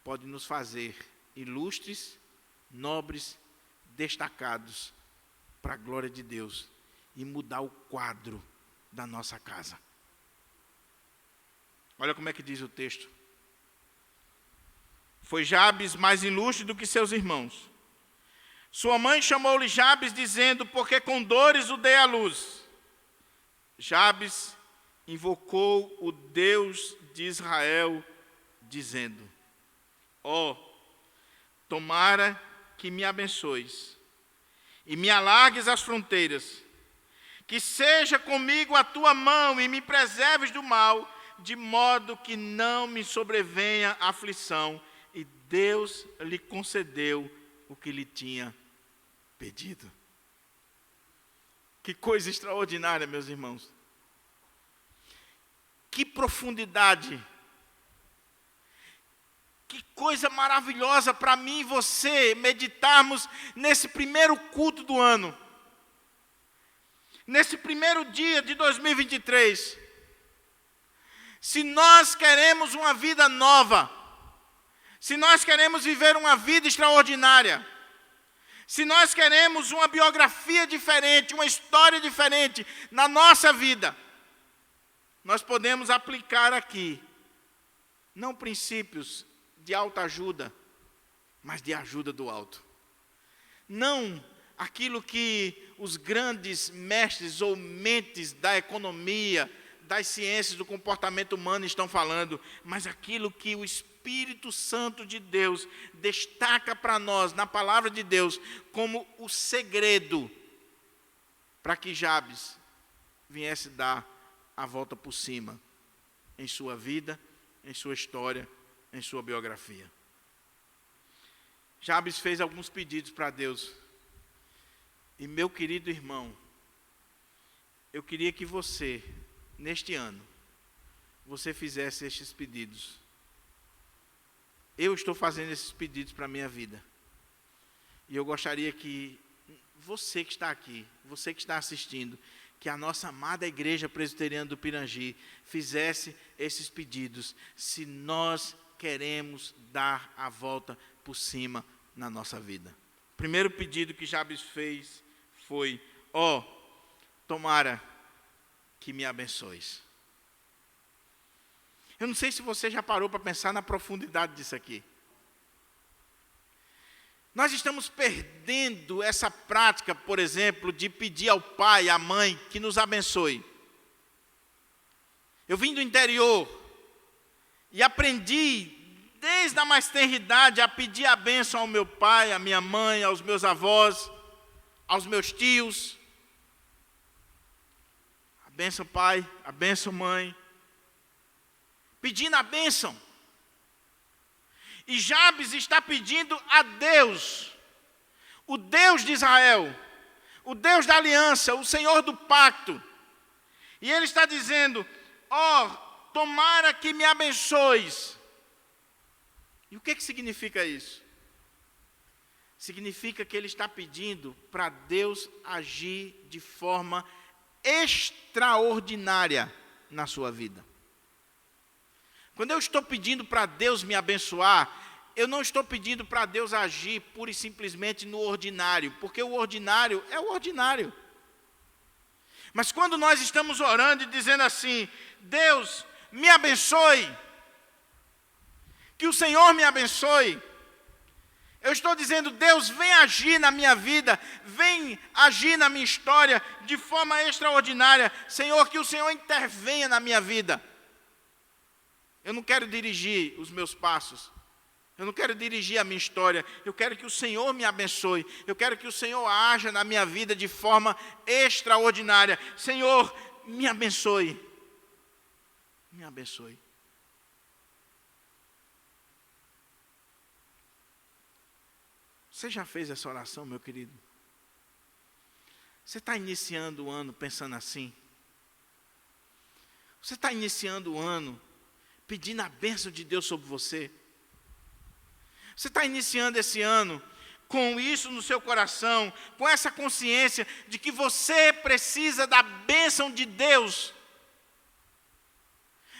Speaker 1: Pode nos fazer ilustres, nobres, destacados para a glória de Deus e mudar o quadro da nossa casa. Olha como é que diz o texto. Foi Jabes mais ilustre do que seus irmãos. Sua mãe chamou-lhe Jabes, dizendo, porque com dores o dei à luz. Jabes invocou o Deus de Israel, dizendo, tomara que me abençoes e me alargues as fronteiras, que seja comigo a tua mão e me preserves do mal, de modo que não me sobrevenha aflição. E Deus lhe concedeu o que lhe tinha pedido. Que coisa extraordinária, meus irmãos. Que profundidade. Que coisa maravilhosa para mim e você meditarmos nesse primeiro culto do ano. Nesse primeiro dia de 2023. Se nós queremos uma vida nova, se nós queremos viver uma vida extraordinária, se nós queremos uma biografia diferente, uma história diferente na nossa vida, nós podemos aplicar aqui, não princípios de autoajuda, mas de ajuda do alto. Não aquilo que os grandes mestres ou mentes da economia, das ciências do comportamento humano estão falando, mas aquilo que o Espírito Santo de Deus destaca para nós, na palavra de Deus, como o segredo para que Jabes viesse dar a volta por cima em sua vida, em sua história, em sua biografia. Jabes fez alguns pedidos para Deus. E meu querido irmão, eu queria que você, neste ano, você fizesse estes pedidos. Eu estou fazendo esses pedidos para a minha vida. E eu gostaria que você que está aqui, você que está assistindo, que a nossa amada Igreja Presbiteriana do Pirangi fizesse esses pedidos, se nós queremos dar a volta por cima na nossa vida. O primeiro pedido que Jabes fez foi, tomara que me abençoes. Eu não sei se você já parou para pensar na profundidade disso aqui. Nós estamos perdendo essa prática, por exemplo, de pedir ao pai, à mãe, que nos abençoe. Eu vim do interior e aprendi desde a mais tenra idade, a pedir a bênção ao meu pai, à minha mãe, aos meus avós, aos meus tios. A bênção pai, a bênção mãe. Pedindo a bênção. E Jabes está pedindo a Deus, o Deus de Israel, o Deus da aliança, o Senhor do pacto. E ele está dizendo: tomara que me abençoes. E o que significa isso? Significa que ele está pedindo para Deus agir de forma extraordinária na sua vida. Quando eu estou pedindo para Deus me abençoar, eu não estou pedindo para Deus agir pura e simplesmente no ordinário, porque o ordinário é o ordinário. Mas quando nós estamos orando e dizendo assim: Deus, me abençoe, que o Senhor me abençoe, eu estou dizendo: Deus, vem agir na minha vida, vem agir na minha história de forma extraordinária. Senhor, que o Senhor intervenha na minha vida. Eu não quero dirigir os meus passos. Eu não quero dirigir a minha história. Eu quero que o Senhor me abençoe. Eu quero que o Senhor haja na minha vida de forma extraordinária. Senhor, me abençoe. Me abençoe. Você já fez essa oração, meu querido? Você está iniciando o ano pensando assim? Você está iniciando o ano pedindo a bênção de Deus sobre você? Você está iniciando esse ano com isso no seu coração, com essa consciência de que você precisa da bênção de Deus?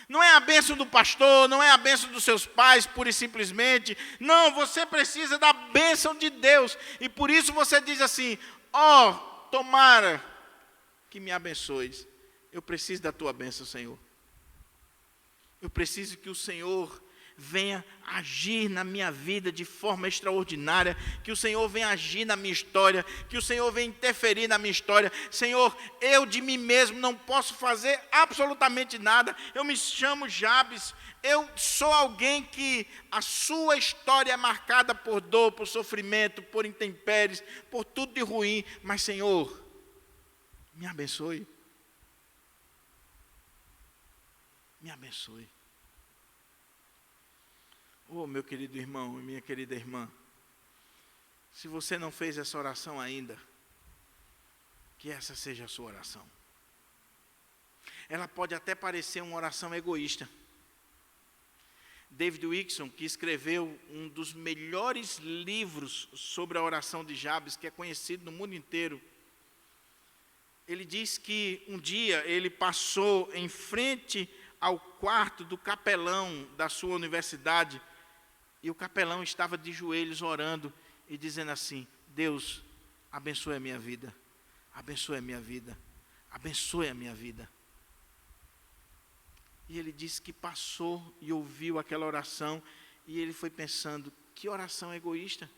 Speaker 1: Não é a bênção do pastor, não é a bênção dos seus pais, pura e simplesmente. Não, você precisa da bênção de Deus. E por isso você diz assim: tomara que me abençoes. Eu preciso da tua bênção, Senhor. Eu preciso que o Senhor venha agir na minha vida de forma extraordinária, que o Senhor venha agir na minha história, que o Senhor venha interferir na minha história. Senhor, eu de mim mesmo não posso fazer absolutamente nada. Eu me chamo Jabes, eu sou alguém que a sua história é marcada por dor, por sofrimento, por intempéries, por tudo de ruim, mas Senhor, me abençoe. Me abençoe. Meu querido irmão e minha querida irmã, se você não fez essa oração ainda, que essa seja a sua oração. Ela pode até parecer uma oração egoísta. David Wilkerson, que escreveu um dos melhores livros sobre a oração de Jabes, que é conhecido no mundo inteiro, ele diz que um dia ele passou em frente ao quarto do capelão da sua universidade, e o capelão estava de joelhos orando e dizendo assim: Deus, abençoe a minha vida, abençoe a minha vida, abençoe a minha vida. E ele disse que passou e ouviu aquela oração, e ele foi pensando: que oração egoísta.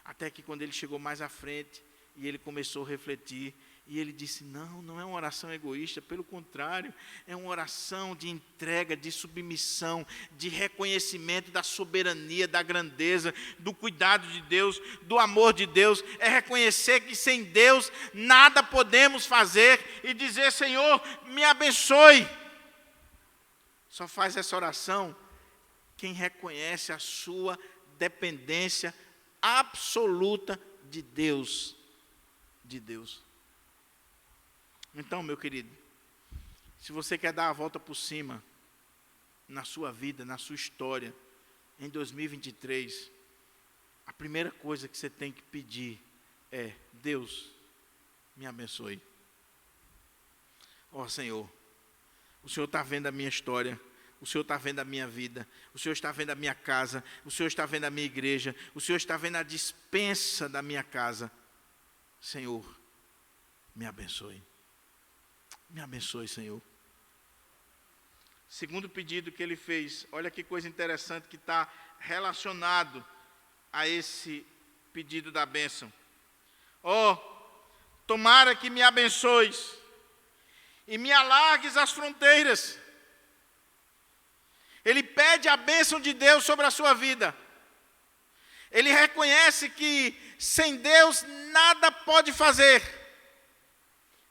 Speaker 1: Até que quando ele chegou mais à frente, e ele começou a refletir, e ele disse: não é uma oração egoísta, pelo contrário, é uma oração de entrega, de submissão, de reconhecimento da soberania, da grandeza, do cuidado de Deus, do amor de Deus. É reconhecer que sem Deus nada podemos fazer e dizer: Senhor, me abençoe. Só faz essa oração quem reconhece a sua dependência absoluta de Deus. De Deus. Então, meu querido, se você quer dar a volta por cima na sua vida, na sua história, em 2023, a primeira coisa que você tem que pedir é: Deus, me abençoe. Senhor, o Senhor está vendo a minha história, o Senhor está vendo a minha vida, o Senhor está vendo a minha casa, o Senhor está vendo a minha igreja, o Senhor está vendo a despensa da minha casa. Senhor, me abençoe. Me abençoe, Senhor. Segundo pedido que ele fez, olha que coisa interessante que está relacionado a esse pedido da bênção. Tomara que me abençoes e me alargues as fronteiras, Ele pede a bênção de Deus sobre a sua vida. Ele reconhece que sem Deus nada pode fazer.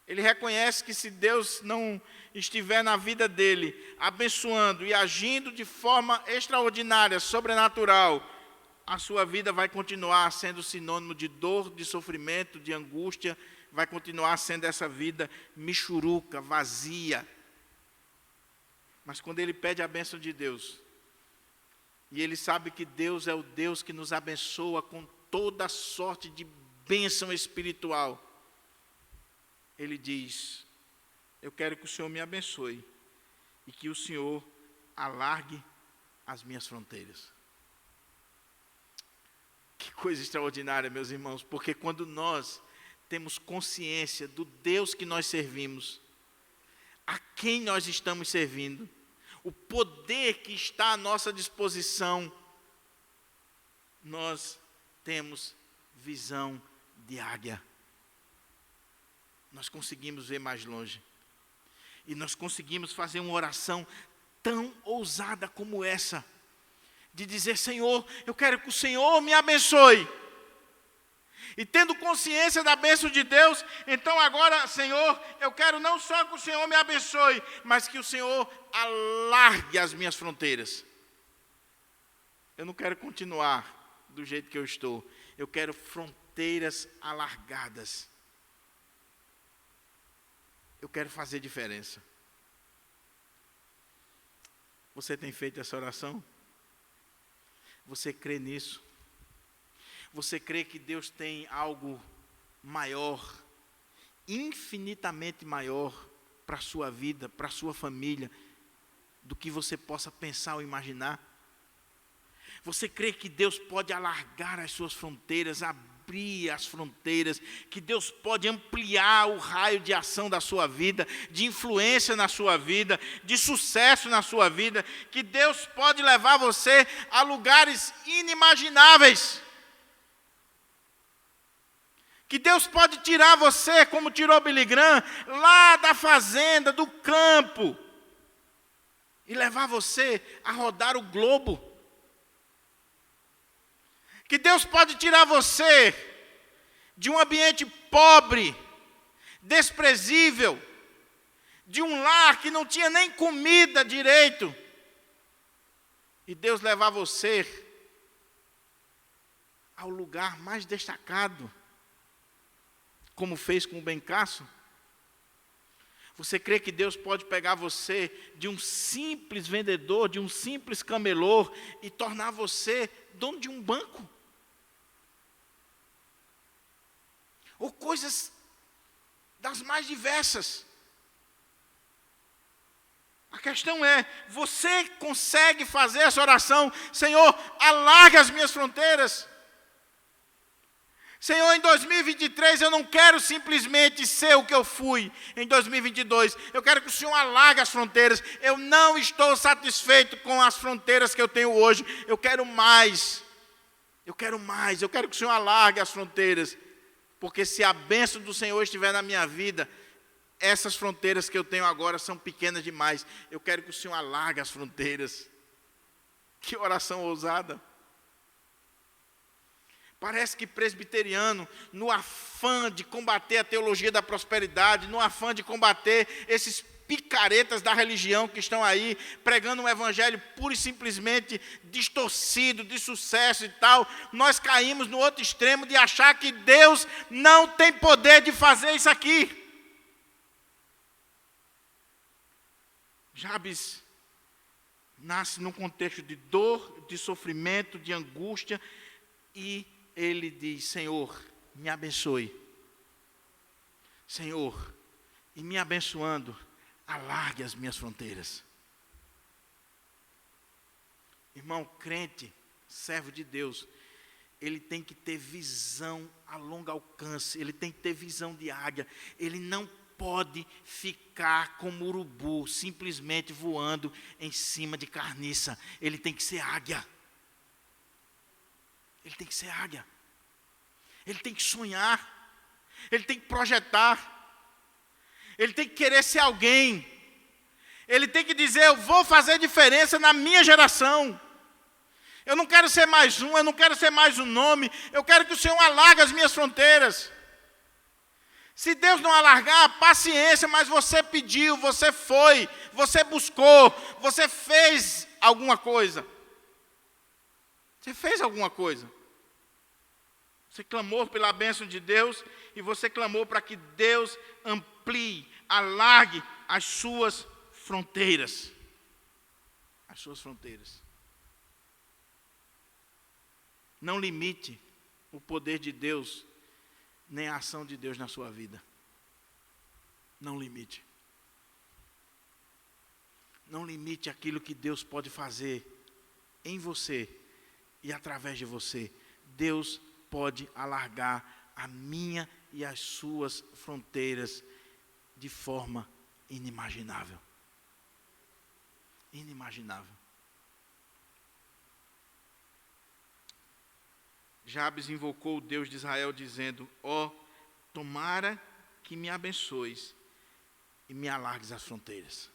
Speaker 1: Ele reconhece que se Deus não estiver na vida dele, abençoando e agindo de forma extraordinária, sobrenatural, a sua vida vai continuar sendo sinônimo de dor, de sofrimento, de angústia, vai continuar sendo essa vida michuruca, vazia. Mas quando ele pede a bênção de Deus, e ele sabe que Deus é o Deus que nos abençoa com toda sorte de bênção espiritual, ele diz: eu quero que o Senhor me abençoe e que o Senhor alargue as minhas fronteiras. Que coisa extraordinária, meus irmãos, porque quando nós temos consciência do Deus que nós servimos, a quem nós estamos servindo, o poder que está à nossa disposição, nós temos visão de águia. Nós conseguimos ver mais longe. E nós conseguimos fazer uma oração tão ousada como essa, de dizer: Senhor, eu quero que o Senhor me abençoe. E tendo consciência da bênção de Deus, então agora, Senhor, eu quero não só que o Senhor me abençoe, mas que o Senhor alargue as minhas fronteiras. Eu não quero continuar do jeito que eu estou. Eu quero fronteiras alargadas. Eu quero fazer diferença. Você tem feito essa oração? Você crê nisso? Você crê que Deus tem algo maior, infinitamente maior, para a sua vida, para a sua família, do que você possa pensar ou imaginar? Você crê que Deus pode alargar as suas fronteiras, abrir as fronteiras, que Deus pode ampliar o raio de ação da sua vida, de influência na sua vida, de sucesso na sua vida, que Deus pode levar você a lugares inimagináveis? Que Deus pode tirar você, como tirou Billy Graham, lá da fazenda, do campo, e levar você a rodar o globo. Que Deus pode tirar você de um ambiente pobre, desprezível, de um lar que não tinha nem comida direito, e Deus levar você ao lugar mais destacado, como fez com o Bencasso? Você crê que Deus pode pegar você de um simples vendedor, de um simples camelô, e tornar você dono de um banco? Ou coisas das mais diversas. A questão é, você consegue fazer essa oração? Senhor, alarga as minhas fronteiras. Senhor, em 2023 eu não quero simplesmente ser o que eu fui em 2022. Eu quero que o Senhor alargue as fronteiras. Eu não estou satisfeito com as fronteiras que eu tenho hoje. Eu quero mais. Eu quero mais. Eu quero que o Senhor alargue as fronteiras. Porque se a bênção do Senhor estiver na minha vida, essas fronteiras que eu tenho agora são pequenas demais. Eu quero que o Senhor alargue as fronteiras. Que oração ousada. Parece que presbiteriano, no afã de combater a teologia da prosperidade, no afã de combater esses picaretas da religião que estão aí, pregando um evangelho puro e simplesmente distorcido, de sucesso e tal, nós caímos no outro extremo de achar que Deus não tem poder de fazer isso aqui. Jabes nasce num contexto de dor, de sofrimento, de angústia, e ele diz: Senhor, me abençoe. Senhor, e me abençoando, alargue as minhas fronteiras. Irmão, crente, servo de Deus, ele tem que ter visão a longo alcance, ele tem que ter visão de águia, ele não pode ficar como urubu, simplesmente voando em cima de carniça. Ele tem que ser águia. Ele tem que ser águia. Ele tem que sonhar. Ele tem que projetar. Ele tem que querer ser alguém. Ele tem que dizer, eu vou fazer diferença na minha geração. Eu não quero ser mais um, eu não quero ser mais um nome, eu quero que o Senhor alargue as minhas fronteiras. Se Deus não alargar, paciência, mas você pediu, você foi, você buscou, você fez alguma coisa. Você fez alguma coisa. Você clamou pela bênção de Deus e você clamou para que Deus amplie, alargue as suas fronteiras. As suas fronteiras. Não limite o poder de Deus, nem a ação de Deus na sua vida. Não limite. Não limite aquilo que Deus pode fazer em você e através de você. Deus pode alargar a minha e as suas fronteiras de forma inimaginável. Inimaginável. Jabes invocou o Deus de Israel, dizendo, ó, tomara que me abençoes e me alargues as fronteiras.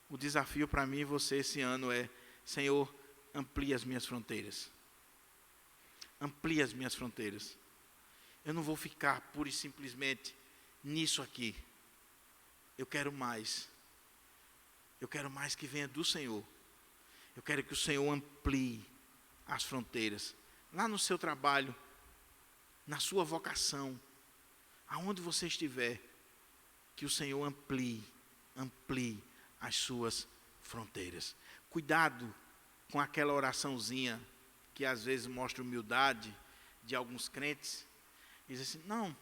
Speaker 1: O desafio para mim e você esse ano é, Senhor, amplie as minhas fronteiras. Amplie as minhas fronteiras. Eu não vou ficar pura e simplesmente nisso aqui. Eu quero mais. Eu quero mais que venha do Senhor. Eu quero que o Senhor amplie as fronteiras. Lá no seu trabalho, na sua vocação, aonde você estiver, que o Senhor amplie as suas fronteiras. Cuidado com aquela oraçãozinha que às vezes mostra humildade de alguns crentes. Diz assim, não,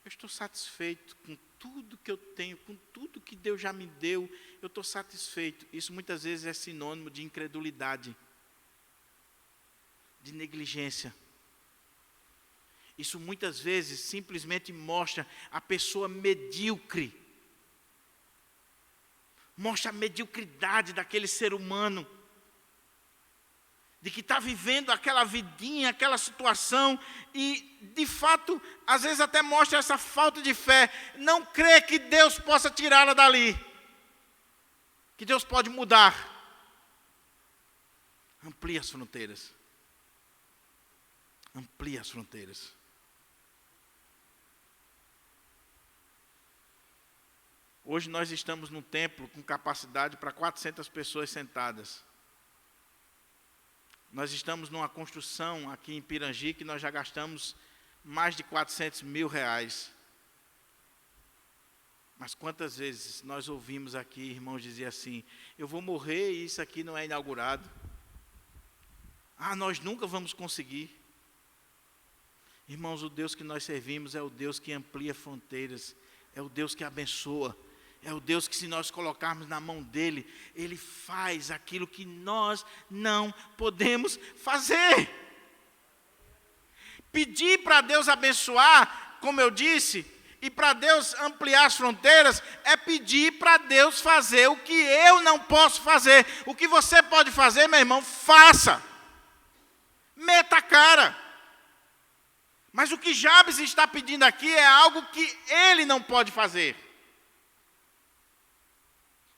Speaker 1: eu estou satisfeito com tudo que eu tenho, com tudo que Deus já me deu, eu estou satisfeito. Isso muitas vezes é sinônimo de incredulidade, de negligência. Isso muitas vezes simplesmente mostra a pessoa medíocre. Mostra a mediocridade daquele ser humano. De que está vivendo aquela vidinha, aquela situação. E, de fato, às vezes até mostra essa falta de fé. Não crê que Deus possa tirá-la dali. Que Deus pode mudar. Amplie as fronteiras. Amplie as fronteiras. Hoje nós estamos num templo com capacidade para 400 pessoas sentadas. Nós estamos numa construção aqui em Pirangi que nós já gastamos mais de 400 mil reais. Mas quantas vezes nós ouvimos aqui irmãos dizer assim, eu vou morrer e isso aqui não é inaugurado. Ah, nós nunca vamos conseguir. Irmãos, o Deus que nós servimos é o Deus que amplia fronteiras, é o Deus que abençoa, é o Deus que se nós colocarmos na mão dEle, Ele faz aquilo que nós não podemos fazer. Pedir para Deus abençoar, como eu disse, e para Deus ampliar as fronteiras, é pedir para Deus fazer o que eu não posso fazer. O que você pode fazer, meu irmão, faça. Meta a cara. Mas o que Jabes está pedindo aqui é algo que ele não pode fazer.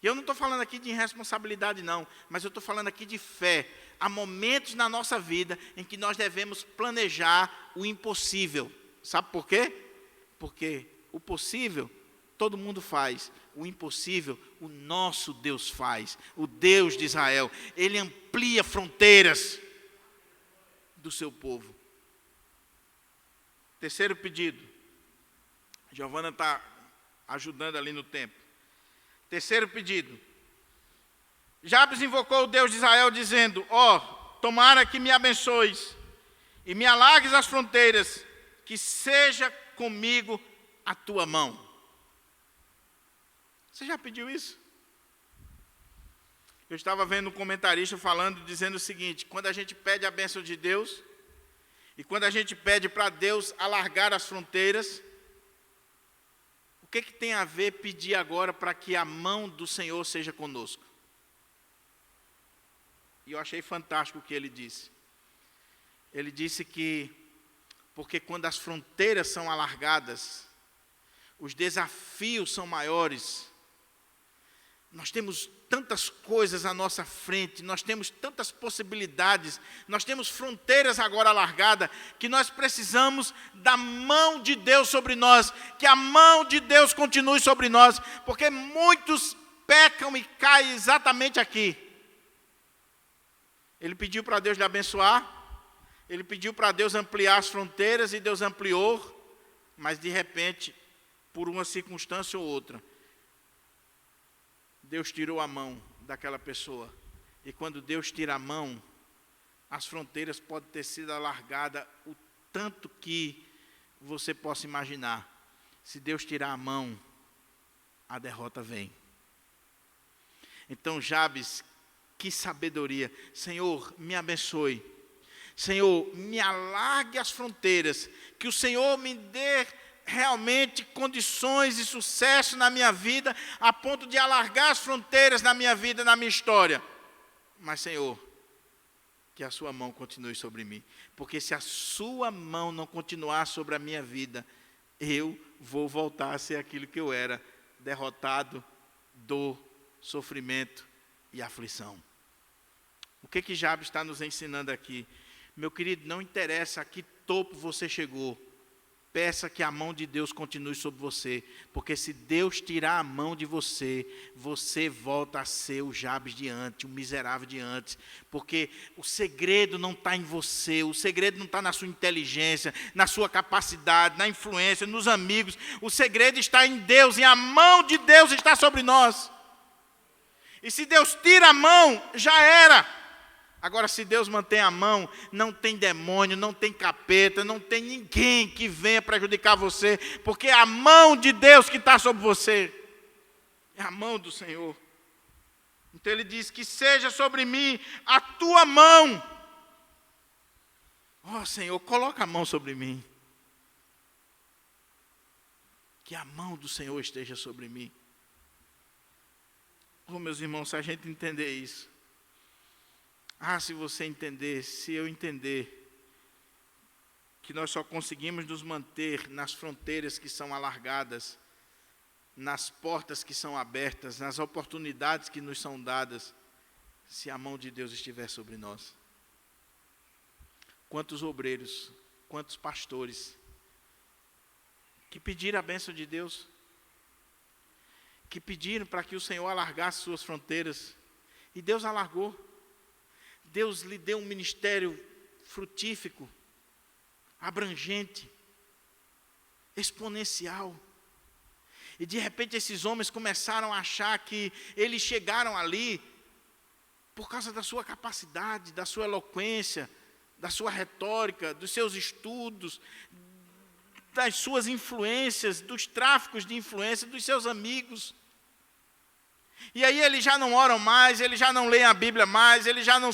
Speaker 1: E eu não estou falando aqui de irresponsabilidade não, mas eu estou falando aqui de fé. Há momentos na nossa vida em que nós devemos planejar o impossível. Sabe por quê? Porque o possível todo mundo faz. O impossível o nosso Deus faz. O Deus de Israel. Ele amplia fronteiras do seu povo. Terceiro pedido. Giovana está ajudando ali no tempo. Terceiro pedido. Jabes invocou o Deus de Israel dizendo, ó, tomara que me abençoes e me alargues as fronteiras, que seja comigo a tua mão. Você já pediu isso? Eu estava vendo um comentarista falando, dizendo o seguinte, quando a gente pede a bênção de Deus, e quando a gente pede para Deus alargar as fronteiras, o que tem a ver pedir agora para que a mão do Senhor seja conosco? E eu achei fantástico o que ele disse. Ele disse que, porque quando as fronteiras são alargadas, os desafios são maiores. Nós temos tantas coisas à nossa frente, nós temos tantas possibilidades, nós temos fronteiras agora alargadas, que nós precisamos da mão de Deus sobre nós, que a mão de Deus continue sobre nós, porque muitos pecam e caem exatamente aqui. Ele pediu para Deus lhe abençoar, ele pediu para Deus ampliar as fronteiras e Deus ampliou, mas de repente, por uma circunstância ou outra, Deus tirou a mão daquela pessoa. E quando Deus tira a mão, as fronteiras podem ter sido alargadas o tanto que você possa imaginar. Se Deus tirar a mão, a derrota vem. Então, Jabes, que sabedoria. Senhor, me abençoe. Senhor, me alargue as fronteiras. Que o Senhor me dê realmente condições e sucesso na minha vida, a ponto de alargar as fronteiras na minha vida, na minha história. Mas, Senhor, que a sua mão continue sobre mim. Porque se a sua mão não continuar sobre a minha vida, eu vou voltar a ser aquilo que eu era, derrotado, dor, sofrimento e aflição. O que Jabes está nos ensinando aqui? Meu querido, não interessa a que topo você chegou, peça que a mão de Deus continue sobre você, porque se Deus tirar a mão de você, você volta a ser o Jabes de antes, o miserável de antes, porque o segredo não está em você, o segredo não está na sua inteligência, na sua capacidade, na influência, nos amigos, o segredo está em Deus, e a mão de Deus está sobre nós. E se Deus tira a mão, já era. Agora, se Deus mantém a mão, não tem demônio, não tem capeta, não tem ninguém que venha prejudicar você, porque é a mão de Deus que está sobre você. É a mão do Senhor. Então ele diz que seja sobre mim a tua mão. Ó Senhor, coloca a mão sobre mim. Que a mão do Senhor esteja sobre mim. Oh, meus irmãos, se a gente entender isso. Se você entender, se eu entender, que nós só conseguimos nos manter nas fronteiras que são alargadas, nas portas que são abertas, nas oportunidades que nos são dadas, se a mão de Deus estiver sobre nós. Quantos obreiros, quantos pastores, que pediram a bênção de Deus, que pediram para que o Senhor alargasse suas fronteiras, e Deus alargou. Deus lhe deu um ministério frutífico, abrangente, exponencial. E de repente esses homens começaram a achar que eles chegaram ali por causa da sua capacidade, da sua eloquência, da sua retórica, dos seus estudos, das suas influências, dos tráficos de influência, dos seus amigos. E aí eles já não oram mais, eles já não leem a Bíblia mais, eles já não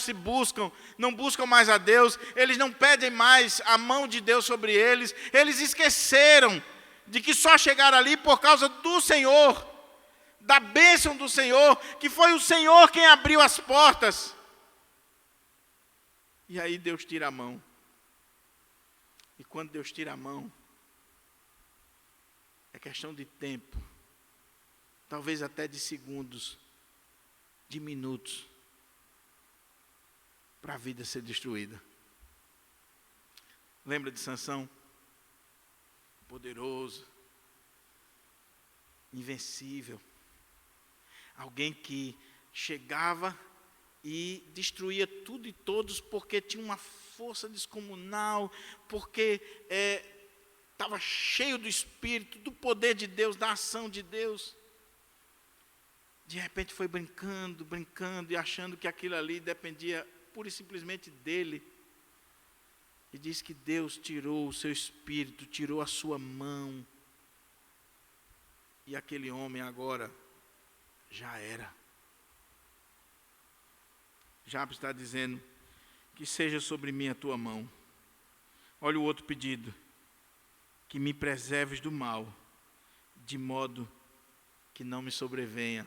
Speaker 1: buscam mais a Deus, eles não pedem mais a mão de Deus sobre eles, eles esqueceram de que só chegaram ali por causa do Senhor, da bênção do Senhor, que foi o Senhor quem abriu as portas. E aí Deus tira a mão. E quando Deus tira a mão, é questão de tempo. Talvez até de segundos, de minutos, para a vida ser destruída. Lembra de Sansão? Poderoso, invencível. Alguém que chegava e destruía tudo e todos porque tinha uma força descomunal, porque estava cheio do Espírito, do poder de Deus, da ação de Deus. De repente foi brincando e achando que aquilo ali dependia pura e simplesmente dele. E diz que Deus tirou o seu espírito, tirou a sua mão. E aquele homem agora já era. Jabes está dizendo que seja sobre mim a tua mão. Olha o outro pedido. Que me preserves do mal, de modo que não me sobrevenha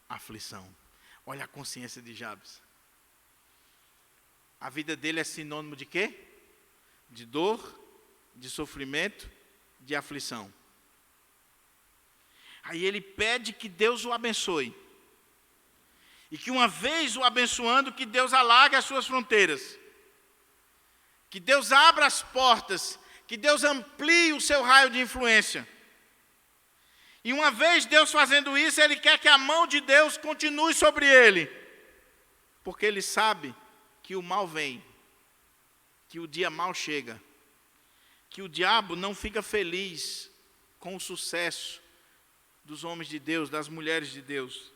Speaker 1: aflição. Olha a consciência de Jabes. A vida dele é sinônimo de quê? De dor, de sofrimento, de aflição. Aí ele pede que Deus o abençoe. E que uma vez o abençoando, que Deus alargue as suas fronteiras. Que Deus abra as portas, que Deus amplie o seu raio de influência. E uma vez Deus fazendo isso, Ele quer que a mão de Deus continue sobre ele. Porque Ele sabe que o mal vem, que o dia mal chega, que o diabo não fica feliz com o sucesso dos homens de Deus, das mulheres de Deus.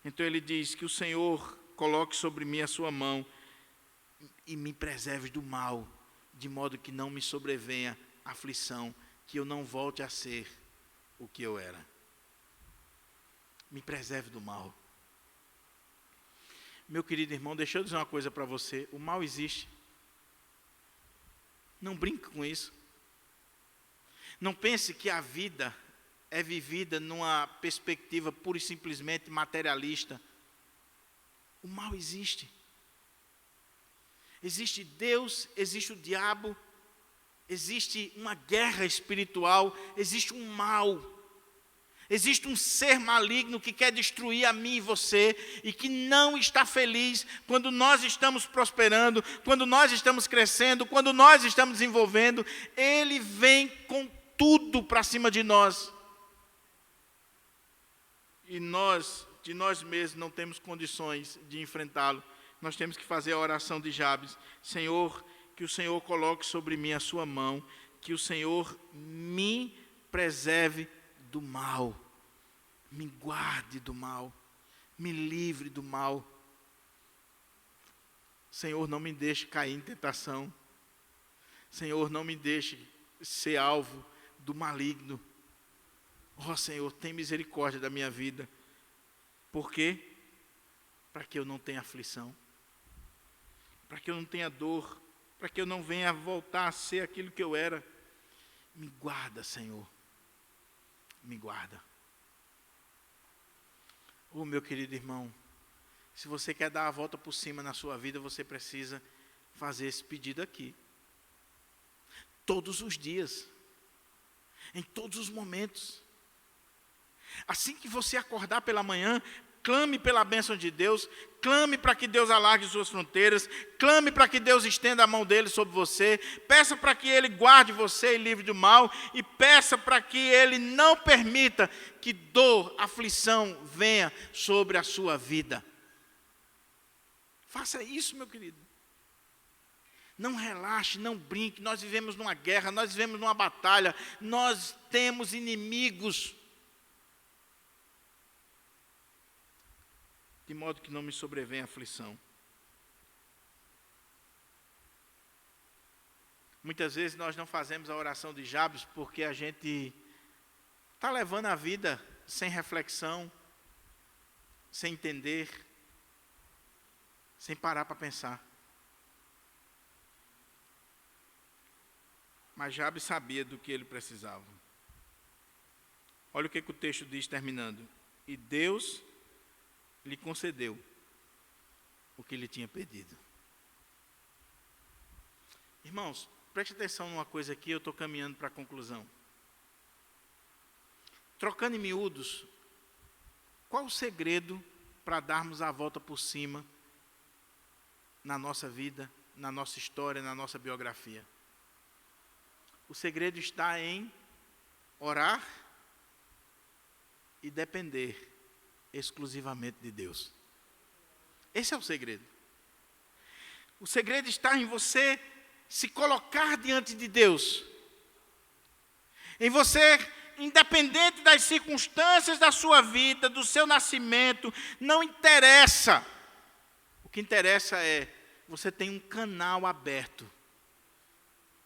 Speaker 1: Então Ele diz que o Senhor coloque sobre mim a sua mão e me preserve do mal, de modo que não me sobrevenha aflição, que eu não volte a ser o que eu era. Me preserve do mal. Meu querido irmão, deixa eu dizer uma coisa para você. O mal existe. Não brinque com isso. Não pense que a vida é vivida numa perspectiva pura e simplesmente materialista. O mal existe. Existe Deus, existe o diabo, existe uma guerra espiritual, existe um mal, existe um ser maligno que quer destruir a mim e você e que não está feliz quando nós estamos prosperando, quando nós estamos crescendo, quando nós estamos desenvolvendo. Ele vem com tudo para cima de nós. E nós, de nós mesmos, não temos condições de enfrentá-lo. Nós temos que fazer a oração de Jabes. Senhor, que o Senhor coloque sobre mim a sua mão, que o Senhor me preserve do mal, me guarde do mal, me livre do mal. Senhor, não me deixe cair em tentação. Senhor, não me deixe ser alvo do maligno. Ó Senhor, tem misericórdia da minha vida. Por quê? Para que eu não tenha aflição, para que eu não tenha dor, para que eu não venha voltar a ser aquilo que eu era. Me guarda, Senhor, me guarda. Oh, meu querido irmão, se você quer dar a volta por cima na sua vida, você precisa fazer esse pedido aqui. Todos os dias, em todos os momentos. Assim que você acordar pela manhã, clame pela bênção de Deus, clame para que Deus alargue suas fronteiras, clame para que Deus estenda a mão dele sobre você, peça para que Ele guarde você e livre do mal, e peça para que Ele não permita que dor, aflição venha sobre a sua vida. Faça isso, meu querido. Não relaxe, não brinque, nós vivemos numa guerra, nós vivemos numa batalha, nós temos inimigos. De modo que não me sobrevenha aflição. Muitas vezes nós não fazemos a oração de Jabes porque a gente está levando a vida sem reflexão, sem entender, sem parar para pensar. Mas Jabes sabia do que ele precisava. Olha o que o texto diz terminando. E Deus lhe concedeu o que ele tinha pedido. Irmãos, preste atenção numa coisa aqui, eu estou caminhando para a conclusão. Trocando em miúdos, qual o segredo para darmos a volta por cima na nossa vida, na nossa história, na nossa biografia? O segredo está em orar e depender exclusivamente de Deus. Esse é o segredo. O segredo está em você se colocar diante de Deus. Em você, independente das circunstâncias da sua vida, do seu nascimento, não interessa. O que interessa é, você tem um canal aberto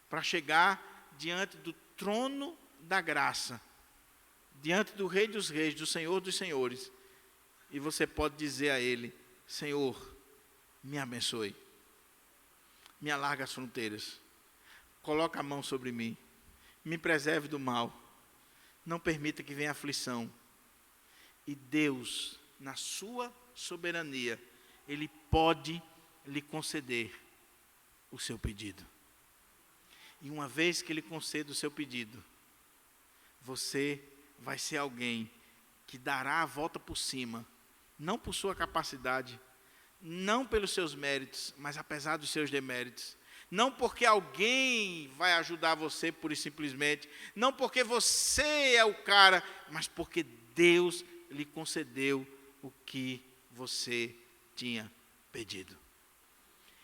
Speaker 1: para chegar diante do trono da graça, diante do Rei dos Reis, do Senhor dos Senhores. E você pode dizer a Ele, Senhor, me abençoe, me alarga as fronteiras, coloca a mão sobre mim, me preserve do mal, não permita que venha aflição. E Deus, na sua soberania, Ele pode lhe conceder o seu pedido. E uma vez que Ele conceda o seu pedido, você vai ser alguém que dará a volta por cima, não por sua capacidade, não pelos seus méritos, mas apesar dos seus deméritos. Não porque alguém vai ajudar você pura e simplesmente, não porque você é o cara, mas porque Deus lhe concedeu o que você tinha pedido.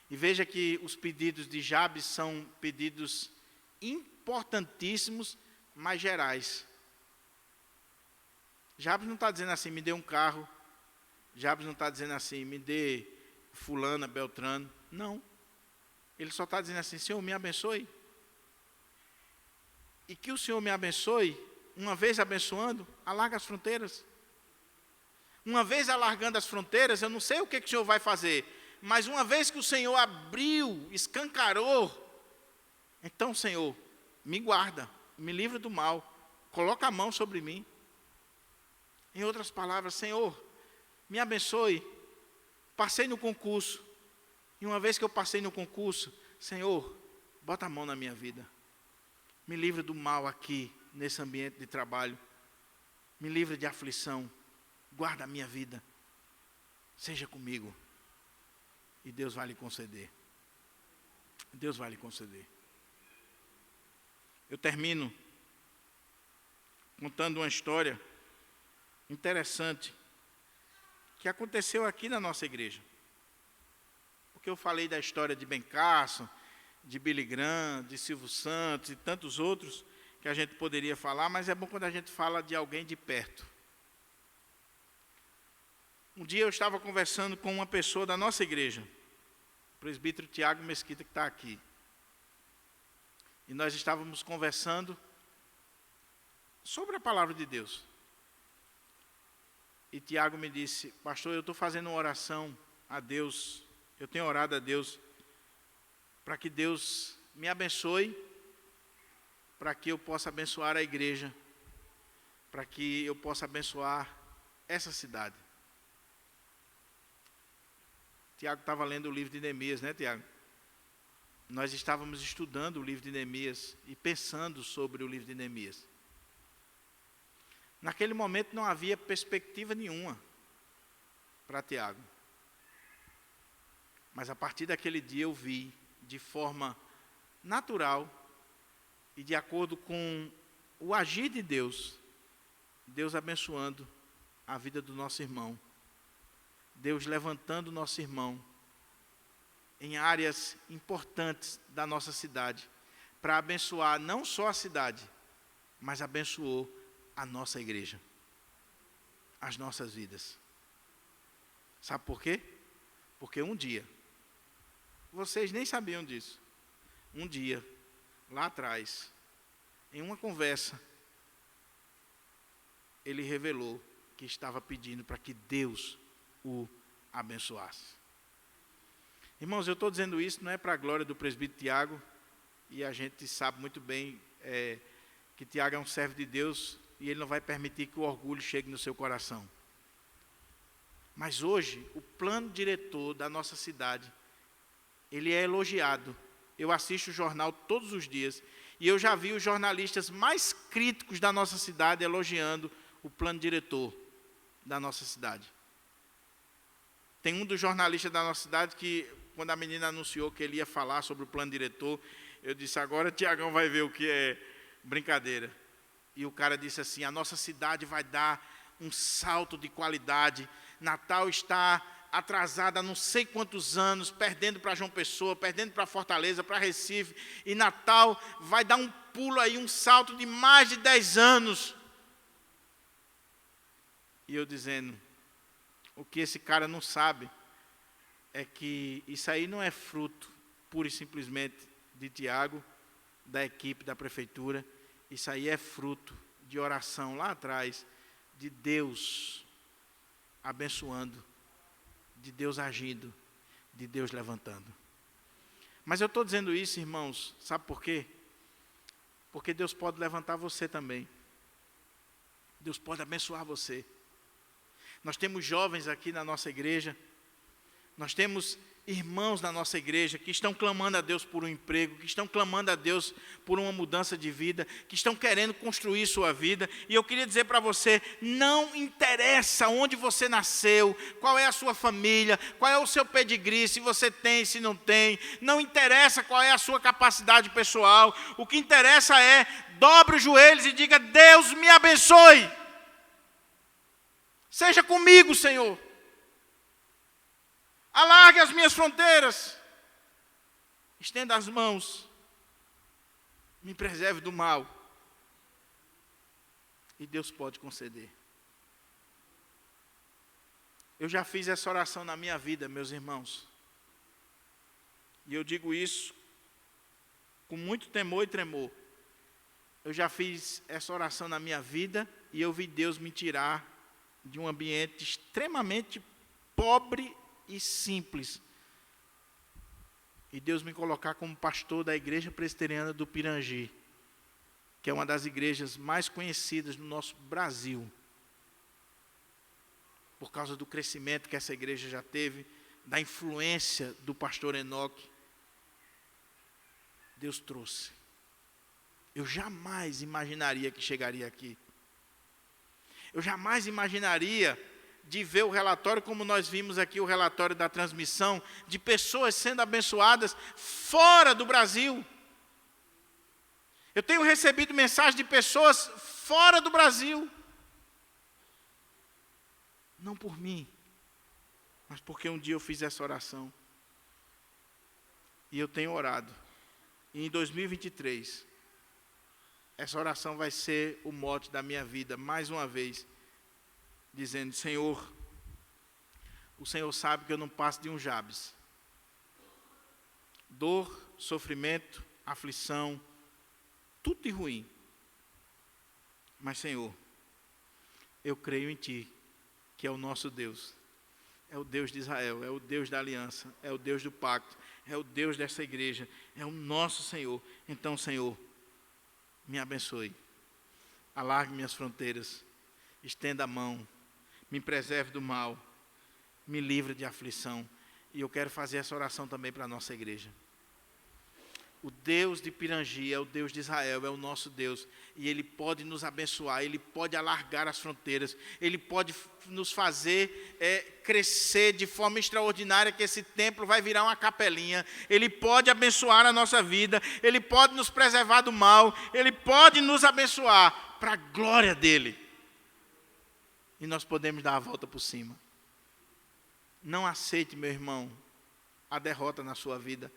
Speaker 1: E veja que os pedidos de Jabes são pedidos importantíssimos, mas gerais. Jabes não está dizendo assim, me dê um carro. Jabes não está dizendo assim, me dê fulana, beltrano. Não. Ele só está dizendo assim, Senhor, me abençoe. E que o Senhor me abençoe, uma vez abençoando, alarga as fronteiras. Uma vez alargando as fronteiras, eu não sei o que o Senhor vai fazer, mas uma vez que o Senhor abriu, escancarou, então, Senhor, me guarda, me livra do mal, coloca a mão sobre mim. Em outras palavras, Senhor, me abençoe, passei no concurso, e uma vez que eu passei no concurso, Senhor, bota a mão na minha vida, me livra do mal aqui, nesse ambiente de trabalho, me livra de aflição, guarda a minha vida, seja comigo, e Deus vai lhe conceder. Deus vai lhe conceder. Eu termino contando uma história interessante que aconteceu aqui na nossa igreja. Porque eu falei da história de Ben Carson, de Billy Graham, de Silvio Santos e tantos outros que a gente poderia falar, mas é bom quando a gente fala de alguém de perto. Um dia eu estava conversando com uma pessoa da nossa igreja, o presbítero Tiago Mesquita, que está aqui. E nós estávamos conversando sobre a palavra de Deus. E Tiago me disse, pastor, eu estou fazendo uma oração a Deus, eu tenho orado a Deus, para que Deus me abençoe, para que eu possa abençoar a igreja, para que eu possa abençoar essa cidade. Tiago estava lendo o livro de Neemias, né, Tiago? Nós estávamos estudando o livro de Neemias e pensando sobre o livro de Neemias. Naquele momento não havia perspectiva nenhuma para Tiago. Mas a partir daquele dia eu vi, de forma natural e de acordo com o agir de Deus, Deus abençoando a vida do nosso irmão. Deus levantando o nosso irmão em áreas importantes da nossa cidade, para abençoar não só a cidade, mas abençoou a nossa igreja, as nossas vidas. Sabe por quê? Porque um dia, vocês nem sabiam disso, um dia, lá atrás, em uma conversa, ele revelou que estava pedindo para que Deus o abençoasse. Irmãos, eu estou dizendo isso não é para a glória do presbítero Tiago, e a gente sabe muito bem que Tiago é um servo de Deus, e ele não vai permitir que o orgulho chegue no seu coração. Mas hoje, o plano diretor da nossa cidade, ele é elogiado. Eu assisto o jornal todos os dias, e eu já vi os jornalistas mais críticos da nossa cidade elogiando o plano diretor da nossa cidade. Tem um dos jornalistas da nossa cidade que, quando a menina anunciou que ele ia falar sobre o plano diretor, eu disse, agora Tiagão vai ver o que é brincadeira. E o cara disse assim, a nossa cidade vai dar um salto de qualidade. Natal está atrasada há não sei quantos anos, perdendo para João Pessoa, perdendo para Fortaleza, para Recife. E Natal vai dar um pulo aí, um salto de mais de 10 anos. E eu dizendo, o que esse cara não sabe é que isso aí não é fruto, pura e simplesmente, de Tiago, da equipe da prefeitura. Isso aí é fruto de oração lá atrás, de Deus abençoando, de Deus agindo, de Deus levantando. Mas eu estou dizendo isso, irmãos, sabe por quê? Porque Deus pode levantar você também. Deus pode abençoar você. Nós temos jovens aqui na nossa igreja, nós temos irmãos da nossa igreja que estão clamando a Deus por um emprego, que estão clamando a Deus por uma mudança de vida, que estão querendo construir sua vida. E eu queria dizer para você, não interessa onde você nasceu, qual é a sua família, qual é o seu pedigree, se você tem, se não tem. Não interessa qual é a sua capacidade pessoal. O que interessa é, dobre os joelhos e diga: Deus me abençoe. Seja comigo, Senhor. Alargue as minhas fronteiras. Estenda as mãos. Me preserve do mal. E Deus pode conceder. Eu já fiz essa oração na minha vida, meus irmãos. E eu digo isso com muito temor e tremor. Eu já fiz essa oração na minha vida e eu vi Deus me tirar de um ambiente extremamente pobre e simples. E Deus me colocar como pastor da Igreja Presbiteriana do Pirangi, que é uma das igrejas mais conhecidas no nosso Brasil, por causa do crescimento que essa igreja já teve, da influência do pastor Enoque. Deus trouxe. Eu jamais imaginaria que chegaria aqui. Eu jamais imaginaria de ver o relatório, como nós vimos aqui o relatório da transmissão, de pessoas sendo abençoadas fora do Brasil. Eu tenho recebido mensagens de pessoas fora do Brasil. Não por mim, mas porque um dia eu fiz essa oração. E eu tenho orado. E em 2023, essa oração vai ser o mote da minha vida, mais uma vez, dizendo: Senhor, o Senhor sabe que eu não passo de um Jabes. Dor, sofrimento, aflição, tudo de ruim. Mas, Senhor, eu creio em Ti, que é o nosso Deus. É o Deus de Israel, é o Deus da aliança, é o Deus do pacto, é o Deus dessa igreja, é o nosso Senhor. Então, Senhor, me abençoe. Alargue minhas fronteiras, estenda a mão, me preserve do mal, me livre de aflição. E eu quero fazer essa oração também para a nossa igreja. O Deus de Pirangi é o Deus de Israel, é o nosso Deus. E Ele pode nos abençoar, Ele pode alargar as fronteiras, Ele pode nos fazer crescer de forma extraordinária, que esse templo vai virar uma capelinha. Ele pode abençoar a nossa vida, Ele pode nos preservar do mal, Ele pode nos abençoar para a glória dEle. E nós podemos dar a volta por cima. Não aceite, meu irmão, a derrota na sua vida.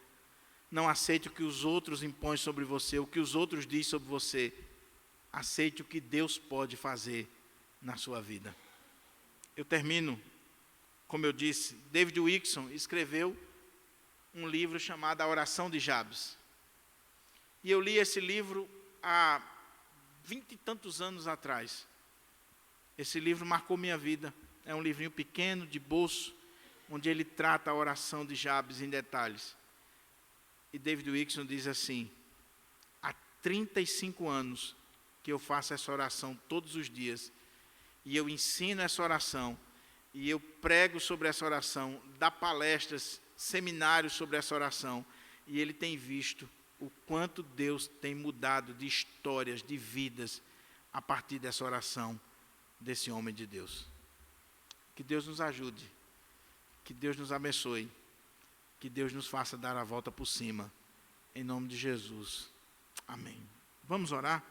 Speaker 1: Não aceite o que os outros impõem sobre você, o que os outros dizem sobre você. Aceite o que Deus pode fazer na sua vida. Eu termino, como eu disse, David Wilkerson escreveu um livro chamado A Oração de Jabes. E eu li esse livro há 20 e tantos anos atrás. Esse livro marcou minha vida. É um livrinho pequeno, de bolso, onde ele trata a oração de Jabes em detalhes. E David Wilkerson diz assim: há 35 anos que eu faço essa oração todos os dias, e eu ensino essa oração, e eu prego sobre essa oração, dá palestras, seminários sobre essa oração, e ele tem visto o quanto Deus tem mudado de histórias, de vidas, a partir dessa oração desse homem de Deus. Que Deus nos ajude, que Deus nos abençoe, que Deus nos faça dar a volta por cima, em nome de Jesus. Amém. Vamos orar?